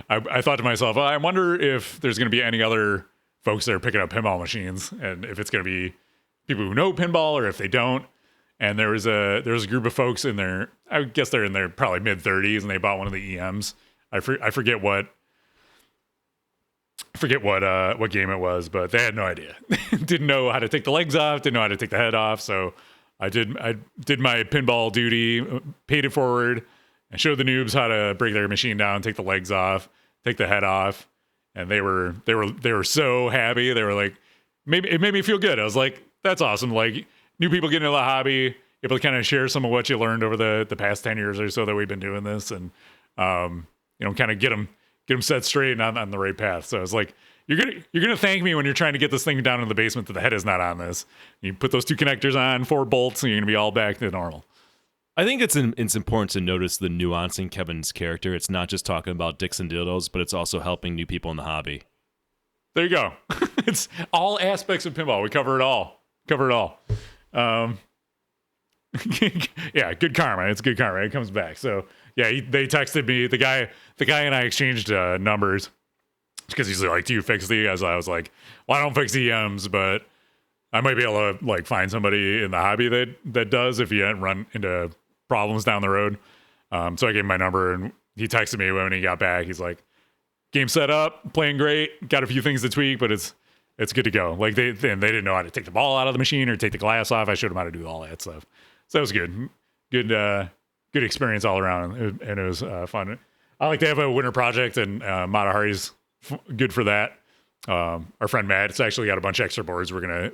I thought to myself, I wonder if there's going to be any other folks that are picking up pinball machines, and if it's going to be people who know pinball or if they don't. And there was a group of folks in there, I guess they're in their probably mid-30s, and they bought one of the EMs. I forget what game it was, but they had no idea. Didn't know how to take the legs off, didn't know how to take the head off. So I did my pinball duty, paid it forward, and showed the noobs how to break their machine down, take the legs off, take the head off, and they were so happy. They were like, it made me feel good. I was like, that's awesome. Like, new people getting into the hobby, able to kind of share some of what you learned over the past 10 years or so that we've been doing this, and kind of get them set straight and on the right path. So it's like, you're gonna thank me when you're trying to get this thing down in the basement that the head is not on this. You put those 2 connectors on, 4 bolts, and you're gonna be all back to normal. I think it's important to notice the nuance in Kevin's character. It's not just talking about dicks and dildos, but it's also helping new people in the hobby. There you go. It's all aspects of pinball. We cover it all. Yeah, good karma. It's good karma. It comes back. So yeah, they texted me. The guy and I exchanged numbers because he's like, "Do you fix these?" I was like, "Well, I don't fix EMs, but I might be able to like find somebody in the hobby that does if you run into problems down the road." So I gave him my number, and he texted me when he got back. He's like, "Game set up, playing great. Got a few things to tweak, but it's good to go." Like they didn't know how to take the ball out of the machine or take the glass off. I showed them how to do all that stuff. So that was good. Good experience all around, and it was fun. I like to have a winter project, and Matahari's good for that. Our friend Matt, it's actually got a bunch of extra boards. We're gonna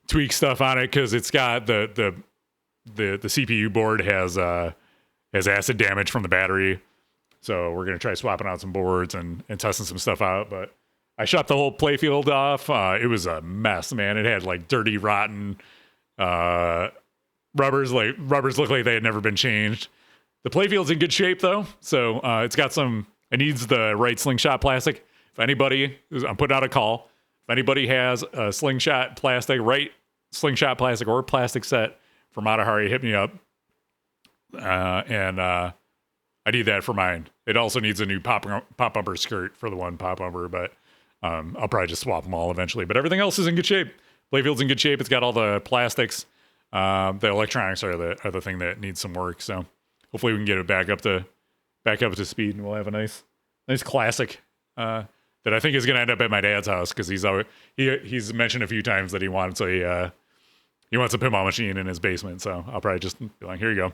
tweak stuff on it because it's got the CPU board has acid damage from the battery, so we're gonna try swapping out some boards and testing some stuff out. But I shut the whole playfield off. It was a mess, man. It had like dirty, rotten rubbers. Like rubbers look like they had never been changed. The playfield's in good shape though, so it's got some. It needs the right slingshot plastic. If anybody, I'm putting out a call. If anybody has a slingshot plastic, right slingshot plastic or plastic set for Matahari, hit me up. And I need that for mine. It also needs a new pop bumper skirt for the one pop bumper, but I'll probably just swap them all eventually. But everything else is in good shape. Playfield's in good shape. It's got all the plastics. The electronics are the thing that needs some work. So hopefully we can get it back up to speed, and we'll have a nice classic that I think is going to end up at my dad's house because he's mentioned a few times that he wants a pinball machine in his basement. So I'll probably just be like, here you go.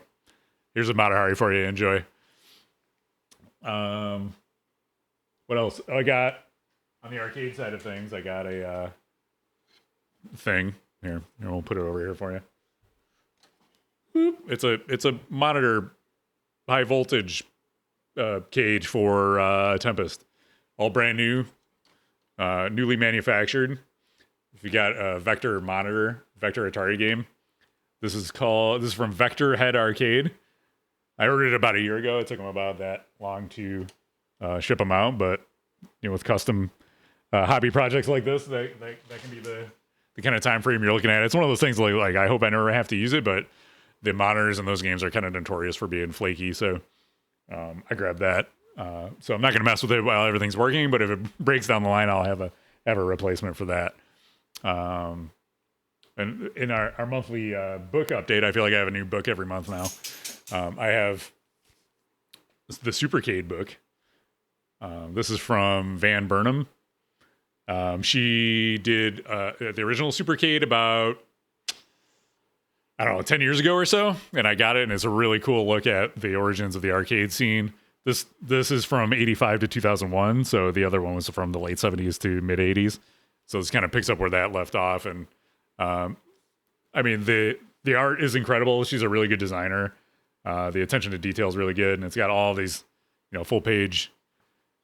Here's a Matahari for you. Enjoy. What else? I got on the arcade side of things. I got a thing. Here, we'll put it over here for you. Boop. It's a monitor, high voltage cage for Tempest, all brand new, newly manufactured. If you got a Vector monitor, Vector Atari game, this is from Vector Head Arcade. I ordered it about a year ago. It took them about that long to ship them out, but with custom hobby projects like this, that can be the kind of time frame you're looking at. It's one of those things like I hope I never have to use it, but the monitors in those games are kind of notorious for being flaky, so I grabbed that. So I'm not going to mess with it while everything's working, but if it breaks down the line, I'll have a replacement for that. And in our monthly book update, I feel like I have a new book every month now. I have the Supercade book. This is from Van Burnham. She did the original Supercade about, I don't know, 10 years ago or so, and I got it, and it's a really cool look at the origins of the arcade scene. This is from 85 to 2001, so the other one was from the late 70s to mid 80s. So this kind of picks up where that left off, and I mean the art is incredible. She's a really good designer. The attention to detail is really good, and it's got all these full page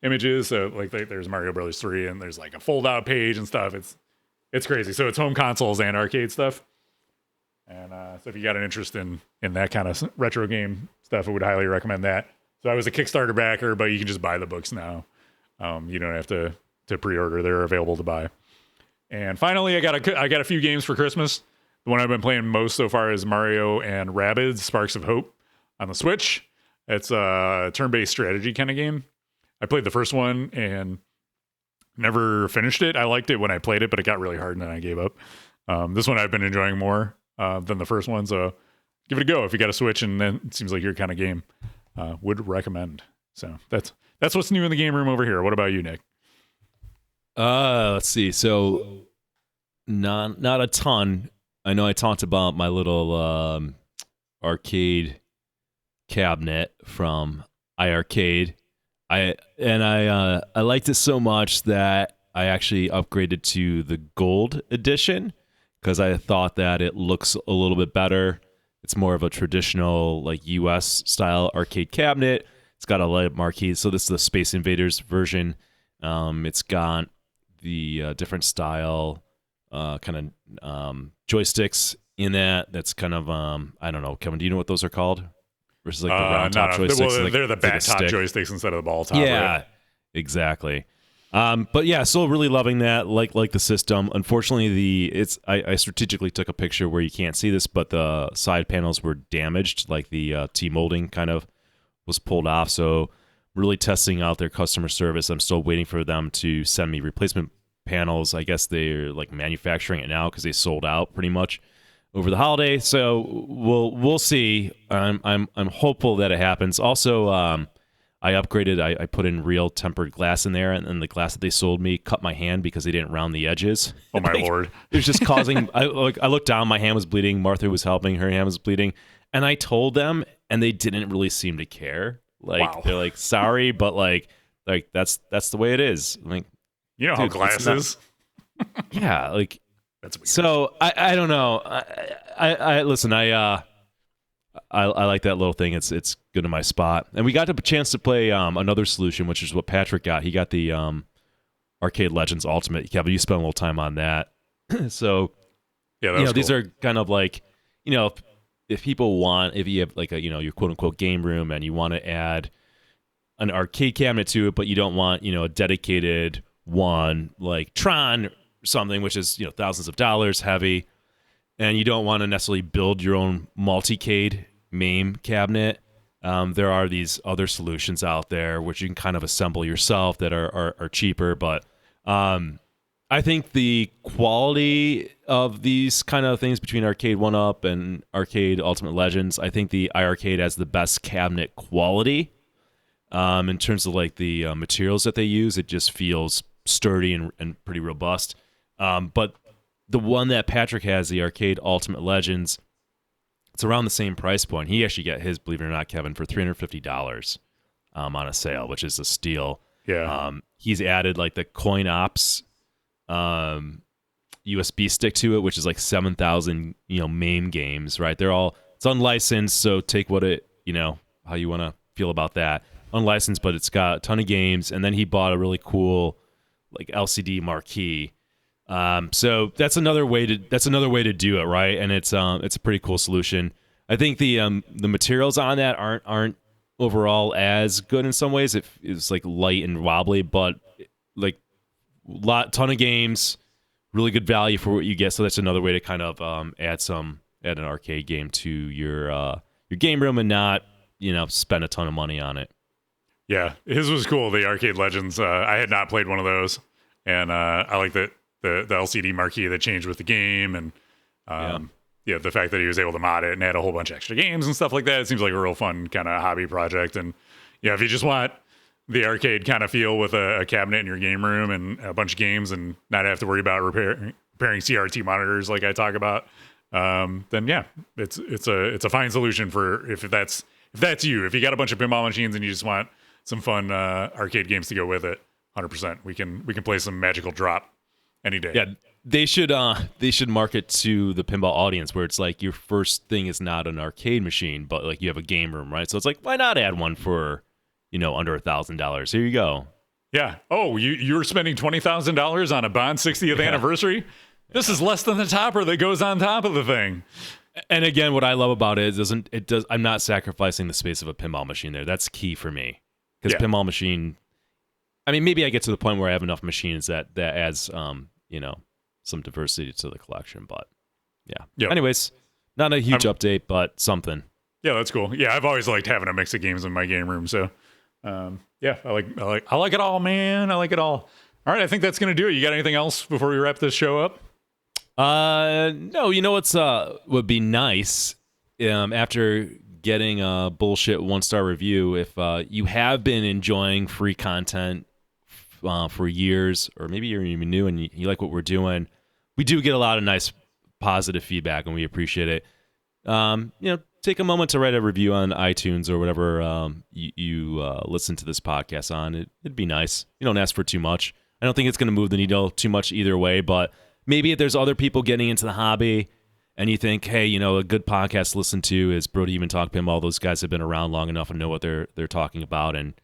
images. So like there's Mario Brothers 3, and there's like a fold out page and stuff. It's crazy. So it's home consoles and arcade stuff. And so if you got an interest in that kind of retro game stuff, I would highly recommend that. So I was a Kickstarter backer, but you can just buy the books now. You don't have to pre-order; they're available to buy. And finally, I got a few games for Christmas. The one I've been playing most so far is Mario and Rabbids Sparks of Hope on the Switch. It's a turn-based strategy kind of game. I played the first one and never finished it. I liked it when I played it, but it got really hard and then I gave up. This one I've been enjoying more than the first one, so give it a go if you got a Switch and then it seems like your kind of game. Would recommend. So that's what's new in the game room over here. What about you, Nick? Let's see. So not a ton. I know I talked about my little arcade cabinet from iArcade. I liked it so much that I actually upgraded to the gold edition because I thought that it looks a little bit better. It's more of a traditional like US style arcade cabinet. It's got a light up marquee. So this is the Space Invaders version. It's got the different style kind of joysticks in that. That's kind of I don't know, Kevin, do you know what those are called? Versus like the round top joysticks. Well, like, they're the bat top joysticks instead of the ball top. Yeah, right? Exactly. But yeah, still really loving that. Like the system. Unfortunately, I strategically took a picture where you can't see this, but the side panels were damaged. Like the T molding kind of was pulled off. So really testing out their customer service. I'm still waiting for them to send me replacement panels. I guess they're like manufacturing it now because they sold out pretty much over the holiday. So we'll see. I'm hopeful that it happens. Also, I upgraded. I put in real tempered glass in there, and the glass that they sold me cut my hand because they didn't round the edges. Oh my lord! It was just causing. I looked down, my hand was bleeding. Martha was helping; her hand was bleeding, and I told them, and they didn't really seem to care. Like wow. They're like, sorry, but like that's the way it is. Like, you know how glass is. Yeah, like that's weird. So I don't know. I listen. I like that little thing. It's good in my spot. And we got a chance to play another solution, which is what Patrick got. He got the Arcade Legends Ultimate. Kevin, you spent a little time on that. So yeah, that was cool. These are kind of like, if people want, if you have like a, your quote unquote game room and you want to add an arcade cabinet to it, but you don't want, a dedicated one like Tron or something, which is, thousands of dollars heavy, and you don't want to necessarily build your own multi-cade MAME cabinet. There are these other solutions out there which you can kind of assemble yourself that are cheaper, but I think the quality of these kind of things between Arcade 1-Up and Arcade Ultimate Legends, I think the iArcade has the best cabinet quality. In terms of like the materials that they use, it just feels sturdy and pretty robust. But the one that Patrick has, the Arcade Ultimate Legends, it's around the same price point. He actually got his, believe it or not, Kevin, for $350 on a sale, which is a steal. Yeah. He's added like the coin ops, USB stick to it, which is like 7,000 MAME games, right? It's unlicensed, so take what it how you want to feel about that. Unlicensed, but it's got a ton of games, and then he bought a really cool like LCD marquee. So that's another way to do it, right? And it's a pretty cool solution. I think the materials on that aren't overall as good in some ways. It's like light and wobbly, but like ton of games, really good value for what you get. So that's another way to kind of add an arcade game to your game room and not spend a ton of money on it. Yeah, his was cool. The Arcade Legends. I had not played one of those, and I like the LCD marquee that changed with the game, and the fact that he was able to mod it and add a whole bunch of extra games and stuff like that. It seems like a real fun kind of hobby project. And if you just want the arcade kind of feel with a cabinet in your game room and a bunch of games, and not have to worry about repairing CRT monitors like I talk about, then yeah, it's a fine solution for if that's you. If you got a bunch of pinball machines and you just want some fun arcade games to go with it, 100%. We can play some Magical Drop any day. Yeah, they should market to the pinball audience where it's like your first thing is not an arcade machine, but like you have a game room, right? So it's like, why not add one for under $1,000? Here you go. Yeah. Oh, you're spending $20,000 on a Bond 60th anniversary? This is less than the topper that goes on top of the thing. And again, what I love about it is I'm not sacrificing the space of a pinball machine there. That's key for me. Because pinball machine, I mean, maybe I get to the point where I have enough machines that adds, some diversity to the collection. But yeah. Yep. Anyways, not a huge update, but something. Yeah, that's cool. Yeah, I've always liked having a mix of games in my game room. So, I like it all, man. I like it all. All right, I think that's gonna do it. You got anything else before we wrap this show up? No. What's would be nice after getting a bullshit 1-star review, if you have been enjoying free content for years, or maybe you're even new and you like what we're doing, we do get a lot of nice positive feedback and we appreciate it. Take a moment to write a review on iTunes or whatever you listen to this podcast on. It'd be nice. You don't ask for too much. I don't think it's going to move the needle too much either way, but maybe if there's other people getting into the hobby and you think, hey, a good podcast to listen to is Brody Even Talk Pinball. Those guys have been around long enough and know what they're talking about. And,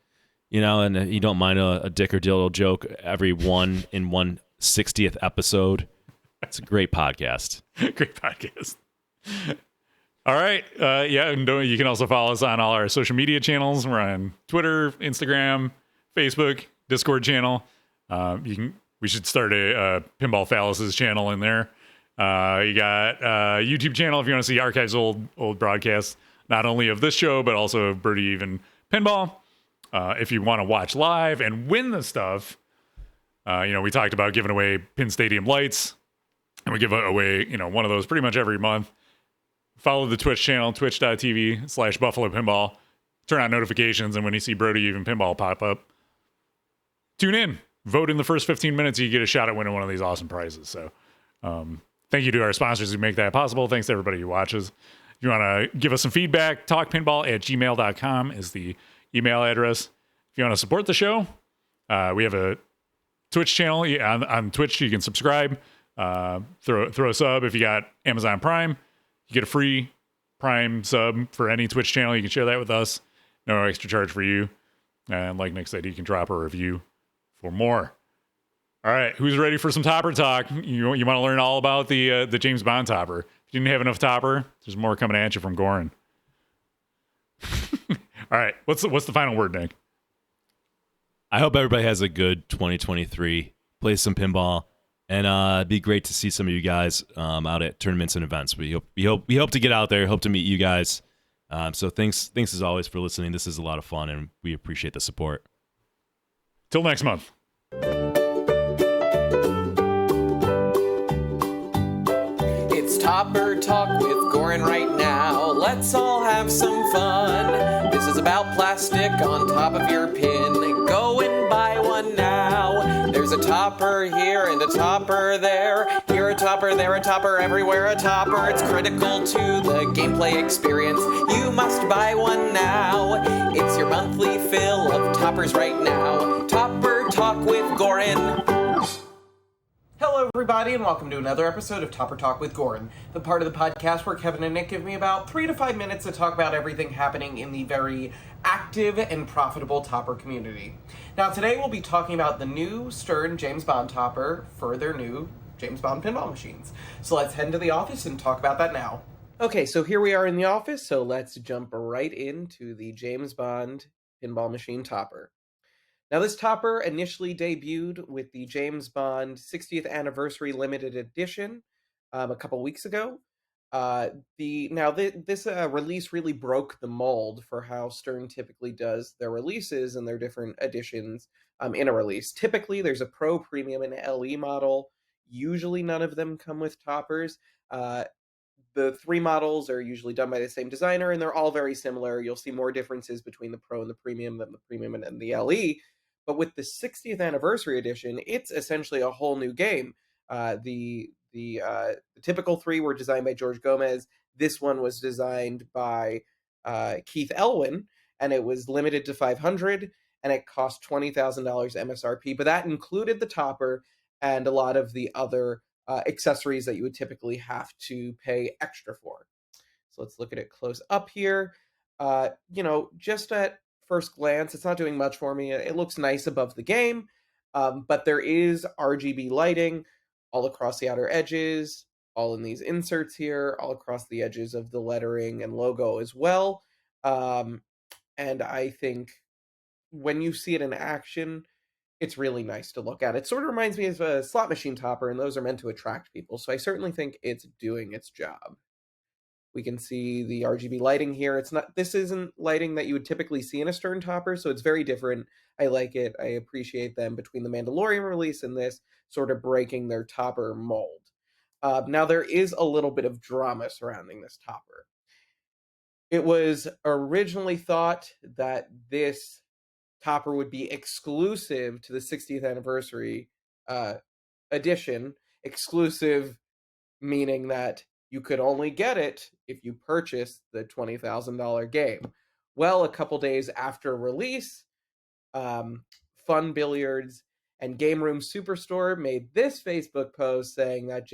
and you don't mind a dick or dildo joke every 1/160th episode. It's a great podcast. Great podcast. All right. And you can also follow us on all our social media channels. We're on Twitter, Instagram, Facebook, Discord channel. We should start a Pinball Phalluses channel in there. You got a YouTube channel if you want to see archives old broadcasts, not only of this show, but also of Brody Even Pinball. If you want to watch live and win the stuff, we talked about giving away Pin Stadium lights, and we give away, one of those pretty much every month. Follow the Twitch channel, twitch.tv/Buffalo Pinball. Turn on notifications, and when you see Brody Even Pinball pop up, tune in. Vote in the first 15 minutes, you get a shot at winning one of these awesome prizes. So, thank you to our sponsors who make that possible. Thanks to everybody who watches. If you want to give us some feedback, talkpinball@gmail.com is the email address. If you want to support the show, we have a Twitch channel. On Twitch, you can subscribe. Throw a sub. If you got Amazon Prime, you get a free Prime sub for any Twitch channel. You can share that with us. No extra charge for you. And like Nick said, you can drop a review for more. All right, who's ready for some topper talk? You want to learn all about the James Bond topper. If you didn't have enough topper, there's more coming at you from Goran. All right, what's the final word, Nick? I hope everybody has a good 2023. Play some pinball, and it'd be great to see some of you guys out at tournaments and events. We hope to get out there. Hope to meet you guys. So thanks as always for listening. This is a lot of fun, and we appreciate the support. Till next month. It's Topper Talk with Goran right now. Let's all have some fun. This is about plastic on top of your pin. Go and buy one now. There's a topper here and a topper there. Here a topper, there a topper, everywhere a topper. It's critical to the gameplay experience. You must buy one now. It's your monthly fill of toppers right now. Topper Talk with Goran. Hello. Hello, everybody, and welcome to another episode of Topper Talk with Goran, the part of the podcast where Kevin and Nick give me about 3 to 5 minutes to talk about everything happening in the very active and profitable Topper community. Now, today we'll be talking about the new Stern James Bond Topper for their new James Bond pinball machines. So let's head into the office and talk about that now. Okay, so here we are in the office, so let's jump right into the James Bond pinball machine Topper. Now, this Topper initially debuted with the James Bond 60th Anniversary Limited Edition a couple weeks ago. This release really broke the mold for how Stern typically does their releases and their different editions in a release. Typically, there's a Pro, Premium, and LE model. Usually, none of them come with toppers. The 3 models are usually done by the same designer, and they're all very similar. You'll see more differences between the Pro and the Premium than the Premium and the LE. But with the 60th Anniversary Edition, it's essentially a whole new game. The typical 3 were designed by George Gomez. This one was designed by Keith Elwin, and it was limited to 500, and it cost $20,000 MSRP. But that included the topper and a lot of the other accessories that you would typically have to pay extra for. So let's look at it close up here. Just at first glance, it's not doing much for me. It looks nice above the game, but there is RGB lighting all across the outer edges, all in these inserts here, all across the edges of the lettering and logo as well. And I think when you see it in action, it's really nice to look at. It sort of reminds me of a slot machine topper, and those are meant to attract people. So I certainly think it's doing its job. We can see the RGB lighting here. This isn't lighting that you would typically see in a Stern topper, so it's very different. I like it. I appreciate them between the Mandalorian release and this sort of breaking their topper mold. Now, there is a little bit of drama surrounding this topper. It was originally thought that this topper would be exclusive to the 60th Anniversary edition. Exclusive meaning that you could only get it if you purchased the $20,000 game. Well, a couple days after release, Fun Billiards and Game Room Superstore made this Facebook post saying that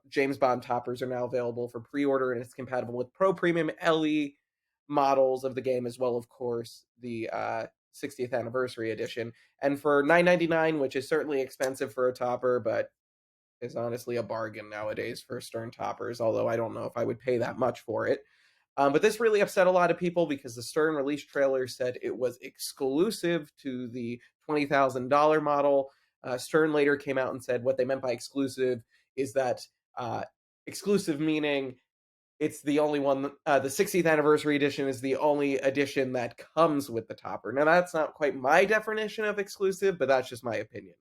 James Bond toppers are now available for pre-order, and it's compatible with Pro, Premium, LE models of the game, as well, of course, the 60th Anniversary Edition. And for $9.99, which is certainly expensive for a topper, but is honestly a bargain nowadays for Stern toppers, although I don't know if I would pay that much for it. But this really upset a lot of people because the Stern release trailer said it was exclusive to the $20,000 model. Stern later came out and said what they meant by exclusive is that exclusive meaning it's the only one, the 60th Anniversary Edition is the only edition that comes with the topper. Now, that's not quite my definition of exclusive, but that's just my opinion.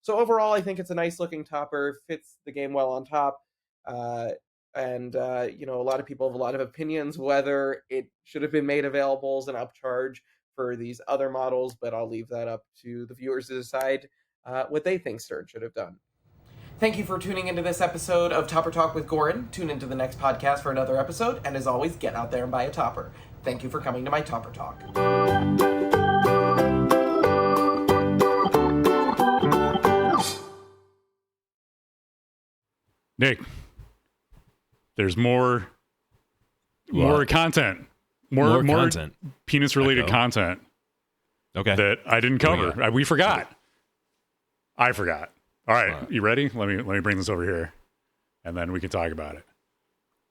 So overall, I think it's a nice looking topper, fits the game well on top. A lot of people have a lot of opinions whether it should have been made available as an upcharge for these other models, but I'll leave that up to the viewers to decide what they think Stern should have done. Thank you for tuning into this episode of Topper Talk with Goran. Tune into the next podcast for another episode, and as always, get out there and buy a topper. Thank you for coming to my Topper Talk. Nick, there's more content. More content. Penis-related content. Okay. That I didn't cover. We forgot. I forgot. All right, you ready? Let me bring this over here, and then we can talk about it.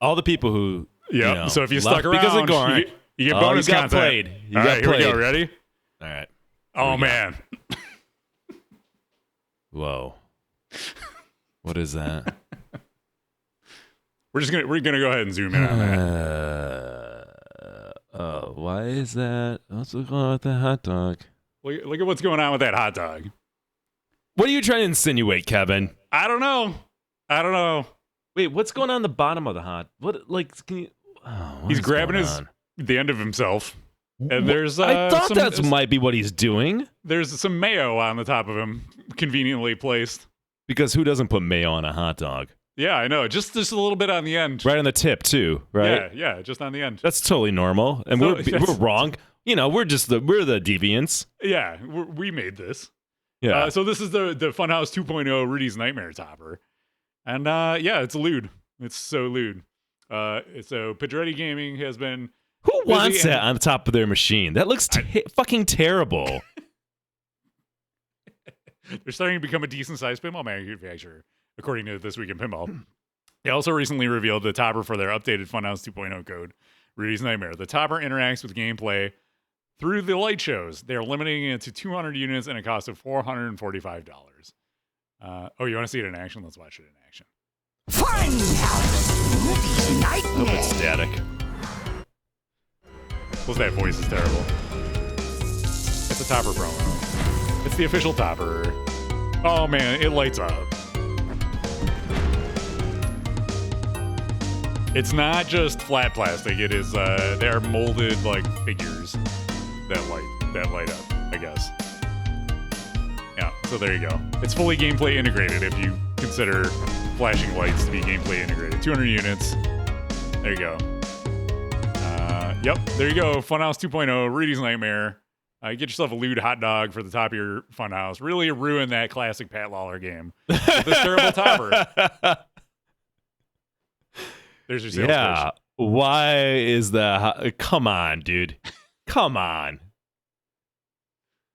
All the people who so if you stuck around, because of Goran, you get bonus content. Played. All right, here we go. Ready? All right. Oh man. Whoa. What is that? We're gonna go ahead and zoom in on that. Why is that? What's going on with that hot dog? Look at what's going on with that hot dog. What are you trying to insinuate, Kevin? I don't know. Wait, what's going on the bottom of the hot? Can you? He's grabbing the end of himself, and there's. I thought that might be what he's doing. There's some mayo on the top of him, conveniently placed. Because who doesn't put mayo on a hot dog? Yeah, I know. Just a little bit on the end. Right on the tip too, right? Yeah, just on the end. That's totally normal, and we're wrong. We're the deviants. Yeah, we made this. Yeah. So this is the Funhouse 2.0 Rudy's Nightmare topper. And yeah, it's lewd. It's so lewd. So Pedretti Gaming has been... Who wants that on the top of their machine? That looks fucking terrible. They're starting to become a decent-sized pinball manufacturer, according to This Week in Pinball. They also recently revealed the topper for their updated Funhouse 2.0 code, Rudy's Nightmare. The topper interacts with gameplay through the light shows. They're limiting it to 200 units and a cost of $445. Oh, you want to see it in action? Let's watch it in action. Funhouse. I hope it's static. Plus, that voice is terrible. It's a topper promo. It's the official topper. Oh, man, it lights up. It's not just flat plastic. It is, they're molded, like, figures that light up, I guess. Yeah, so there you go. It's fully gameplay integrated if you consider flashing lights to be gameplay integrated. 200 units. There you go. Yep, there you go. Funhouse 2.0, Rudy's Nightmare. Get yourself a lewd hot dog for the top of your Funhouse. Really ruin that classic Pat Lawler game with this terrible topper. There's your sales pitch. Why is that? Come on, dude. Come on.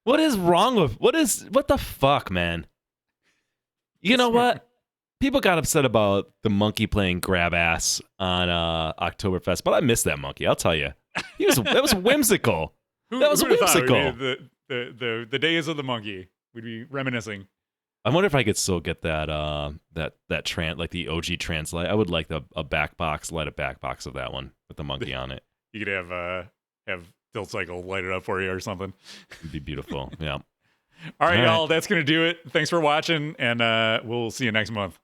What is wrong with what the fuck, man? You know what? People got upset about the monkey playing grab ass on Oktoberfest, but I miss that monkey. I'll tell you, that was whimsical. That was whimsical. The days of the monkey. We'd be reminiscing. I wonder if I could still get that like the OG translate. I would like a back box of that one with the monkey on it. You could have Tilt Cycle light it up for you or something. It'd be beautiful. Yeah. All right, y'all. That's gonna do it. Thanks for watching, and we'll see you next month.